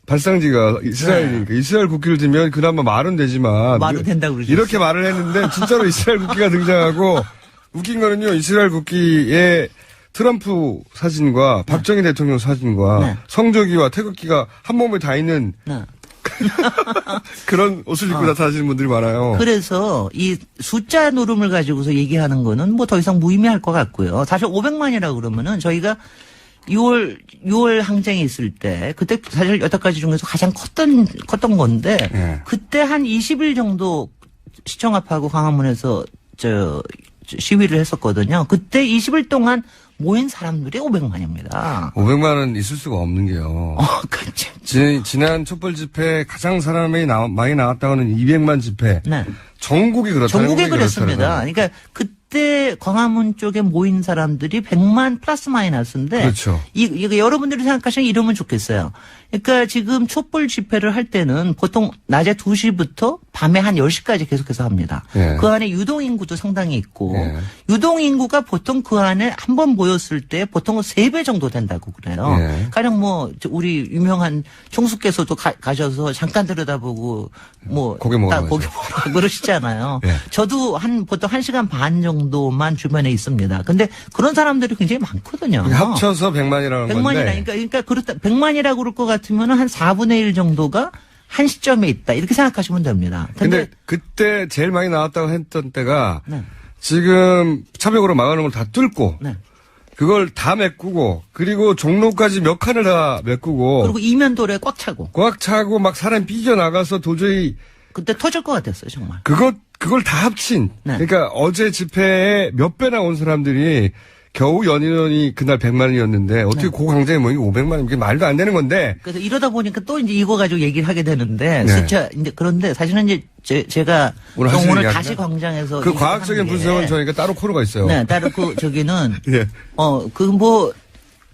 발상지가 이스라엘이니까 이스라엘 국기를 들면 그나마 말은 되지만. 말은 된다고 그러죠. 이렇게 말을 했는데 진짜로 이스라엘 국기가 등장하고 웃긴 거는요, 이스라엘 국기에 트럼프 사진과 박정희 대통령 사진과 성조기와 태극기가 한 몸에 다 있는 그런 옷을 입고 나타나시는 분들이 많아요. 그래서 이 숫자 노름을 가지고서 얘기하는 거는 더 이상 무의미할 것 같고요. 사실 500만이라고 그러면은 저희가 6월 항쟁이 있을 때 그때 사실 여태까지 중에서 가장 컸던 건데 그때 한 20일 정도 시청 앞하고 광화문에서 시위를 했었거든요. 그때 20일 동안 모인 사람들이 500만입니다. 500만은 있을 수가 없는 게요. 그렇죠. 지난 촛불 집회 가장 사람이 많이 나왔다고는 200만 집회. 네. 전국이 그렇다. 전국에 그랬습니다. 그러니까 그때 광화문 쪽에 모인 사람들이 100만 플러스 마이너스인데. 그렇죠. 이거 여러분들이 생각하시는 이러면 좋겠어요. 그러니까 지금 촛불 집회를 할 때는 보통 낮에 2시부터 밤에 한 10시까지 계속해서 합니다. 그 안에 유동인구도 상당히 있고. 유동인구가 보통 그 안에 한번 모였을 때 보통은 3배 정도 된다고 그래요. 예. 가령 뭐 우리 유명한 총수께서도 가셔서 잠깐 들여다보고 뭐 고개 먹으러 고개 먹으러 그러시잖아요. 예. 저도 보통 1시간 반 정도만 주변에 있습니다. 근데 그런 사람들이 굉장히 많거든요. 합쳐서 100만이라는 100만이라 그러니까 그렇다 100만이라고 그럴 것 같으면 한 4분의 1 정도가 한 시점에 있다. 이렇게 생각하시면 됩니다. 근데 그때 제일 많이 나왔다고 했던 때가 네. 지금 차벽으로 막아놓은 걸 다 뚫고 네. 그걸 다 메꾸고 그리고 종로까지 몇 칸을 다 메꾸고 그리고 이면도로에 꽉 차고 막 사람 삐져나가서 도저히 그때 터질 것 같았어요, 정말. 그걸 다 합친 네. 그러니까 어제 집회에 몇 배나 온 사람들이 겨우 연인원이 그날 100만이었는데 어떻게 네. 그 광장에 모인 게 500만 이게 말도 안 되는 건데 그래서 이러다 보니까 또 이제 이거 가지고 얘기를 하게 되는데 네. 숫자 이제 그런데 사실은 이제 제가 오늘 하시는 오늘 이야기가? 다시 광장에서 그 과학적인 분석은 저희가 따로 코너가 있어요. 네, 따로 저기는 예.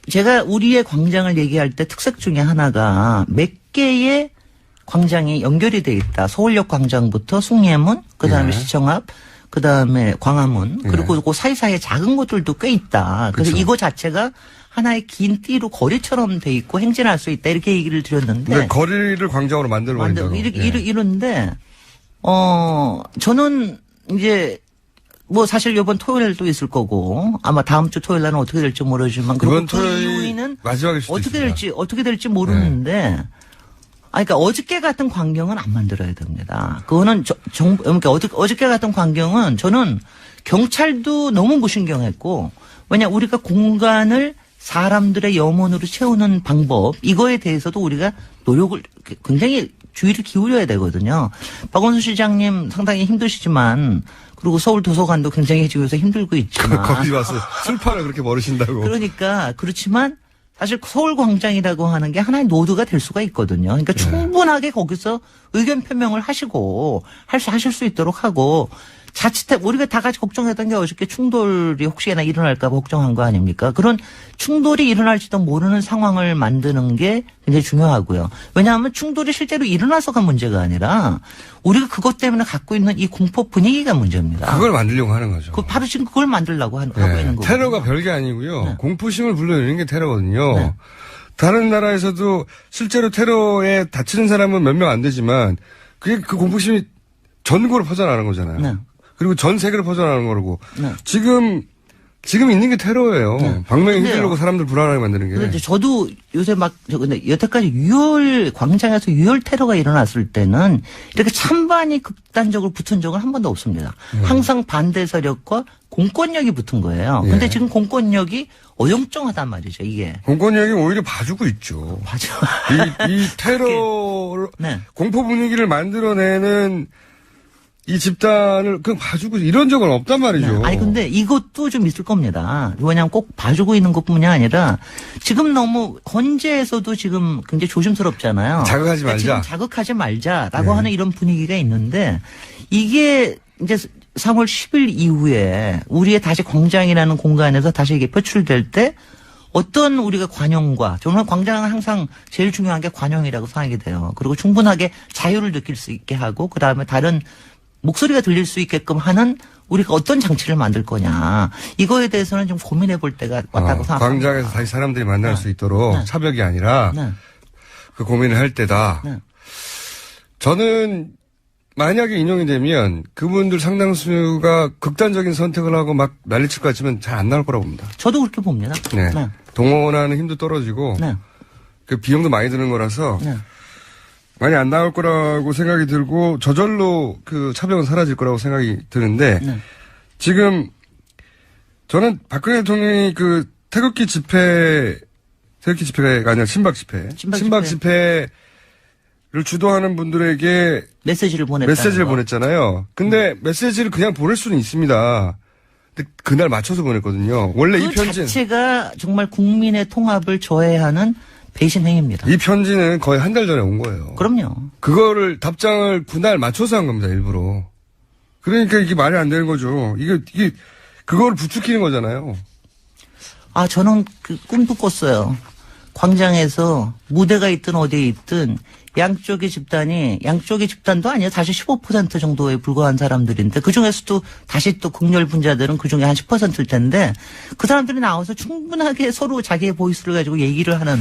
제가 우리의 광장을 얘기할 때 특색 중에 하나가 몇 개의 광장이 연결이 돼 있다. 서울역 광장부터 숭례문, 그다음에 예. 시청 앞, 그다음에 광화문, 그리고 그 사이사이에 작은 곳들도 꽤 있다. 그래서 그쵸. 이거 자체가 하나의 긴 띠로 거리처럼 돼 있고 행진할 수 있다. 이렇게 얘기를 드렸는데. 근데 거리를 광장으로 만들어버린다고. 이런데, 저는 이제, 뭐 사실 이번 토요일도 있을 거고, 아마 다음 주 토요일 날은 어떻게 될지 모르지만, 이번 그 토요일 이후에는 마지막일 수도 어떻게 될지 모르는데, 그러니까 어저께 같은 광경은 안 만들어야 됩니다. 그거는 그러니까 어저께 같은 광경은 저는 경찰도 너무 무신경했고, 왜냐 우리가 공간을 사람들의 염원으로 채우는 방법 이거에 대해서도 우리가 노력을 굉장히 주의를 기울여야 되거든요. 박원순 시장님 상당히 힘드시지만 그리고 서울 도서관도 굉장히 지금 요새 힘들고 있지만 거기 와서 술판을 그렇게 벌이신다고. 그러니까 그렇지만 사실 서울 광장이라고 하는 게 하나의 노드가 될 수가 있거든요. 그러니까 충분하게 거기서 의견 표명을 하시고 하실 수 있도록 하고 자칫해 우리가 다 같이 걱정했던 게 어저께 충돌이 혹시나 일어날까 봐 걱정한 거 아닙니까? 그런 충돌이 일어날지도 모르는 상황을 만드는 게 굉장히 중요하고요. 왜냐하면 충돌이 실제로 일어나서가 문제가 아니라 우리가 그것 때문에 갖고 있는 이 공포 분위기가 문제입니다. 그걸 만들려고 하는 거죠. 바로 지금 그걸 만들려고 하고 있는 거예요. 테러가 별게 아니고요. 네. 공포심을 불러일으키는 게 테러거든요. 네. 다른 나라에서도 실제로 테러에 다치는 사람은 몇 명 안 되지만 그게 그 공포심이 전국으로 퍼져나가는 거잖아요. 네. 그리고 전 세계로 퍼져나가는 거고. 네. 지금 있는 게 테러예요. 네. 방명이 근데요. 휘둘르고 사람들 불안하게 만드는 게. 그런데 저도 요새 근데 여태까지 광장에서 유혈 테러가 일어났을 때는 이렇게 찬반이 극단적으로 붙은 적은 한 번도 없습니다. 항상 반대 세력과 공권력이 붙은 거예요. 근데 지금 공권력이 어영쩡하단 말이죠, 이게. 공권력이 오히려 봐주고 있죠. 맞아. 이 테러, 네. 공포 분위기를 만들어내는 이 집단을 그냥 봐주고 이런 적은 없단 말이죠. 아니 근데 이것도 좀 있을 겁니다. 왜냐하면 꼭 봐주고 있는 것뿐만이 아니라 지금 너무 헌재에서도 지금 굉장히 조심스럽잖아요. 자극하지 말자. 지금 자극하지 말자라고 하는 이런 분위기가 있는데 이게 이제 3월 10일 이후에 우리의 다시 광장이라는 공간에서 다시 이게 표출될 때 어떤 우리가 관용과 저는 광장은 항상 제일 중요한 게 관용이라고 생각이 돼요. 그리고 충분하게 자유를 느낄 수 있게 하고 그다음에 다른 목소리가 들릴 수 있게끔 하는 우리가 어떤 장치를 만들 거냐. 이거에 대해서는 좀 고민해 볼 때가 왔다고 생각합니다. 광장에서 다시 사람들이 만날 수 있도록 차벽이 아니라 그 고민을 할 때다. 저는 만약에 인용이 되면 그분들 상당수가 극단적인 선택을 하고 막 난리칠 것 같지만 잘 안 나올 거라고 봅니다. 저도 그렇게 봅니다. 네. 동원하는 힘도 떨어지고 그 비용도 많이 드는 거라서 많이 안 나올 거라고 생각이 들고 저절로 그 차벽은 사라질 거라고 생각이 드는데 지금 저는 박근혜 대통령이 그 태극기 집회가 아니라 친박 집회를 주도하는 분들에게 메시지를 보냈잖아요. 근데 메시지를 그냥 보낼 수는 있습니다. 근데 그날 맞춰서 보냈거든요. 원래 이 편지는 자체가 정말 국민의 통합을 저해하는 배신 행위입니다. 이 편지는 거의 한 달 전에 온 거예요. 그럼요. 그거를 답장을 그날 맞춰서 한 겁니다, 일부러. 그러니까 이게 말이 안 되는 거죠. 이게 그거를 부추기는 거잖아요. 저는 그 꿈도 꿨어요. 광장에서 무대가 있든 어디에 있든 양쪽의 집단도 아니에요. 사실 15% 정도에 불과한 사람들인데 그중에서도 다시 또 극렬 분자들은 그중에 한 10%일 텐데 그 사람들이 나와서 충분하게 서로 자기의 보이스를 가지고 얘기를 하는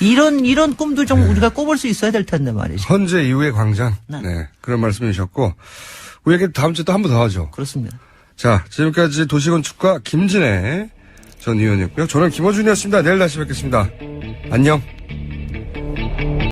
이런 꿈도 좀 우리가 꿔볼 수 있어야 될 텐데 말이죠. 헌재 이후의 광장. 네. 네. 그런 말씀해 주셨고 우리 얘기 다음 주에 또 한 번 더 하죠. 그렇습니다. 자, 지금까지 도시건축가 김진애 전 의원이었고요. 저는 김어준이었습니다. 내일 다시 뵙겠습니다. 안녕.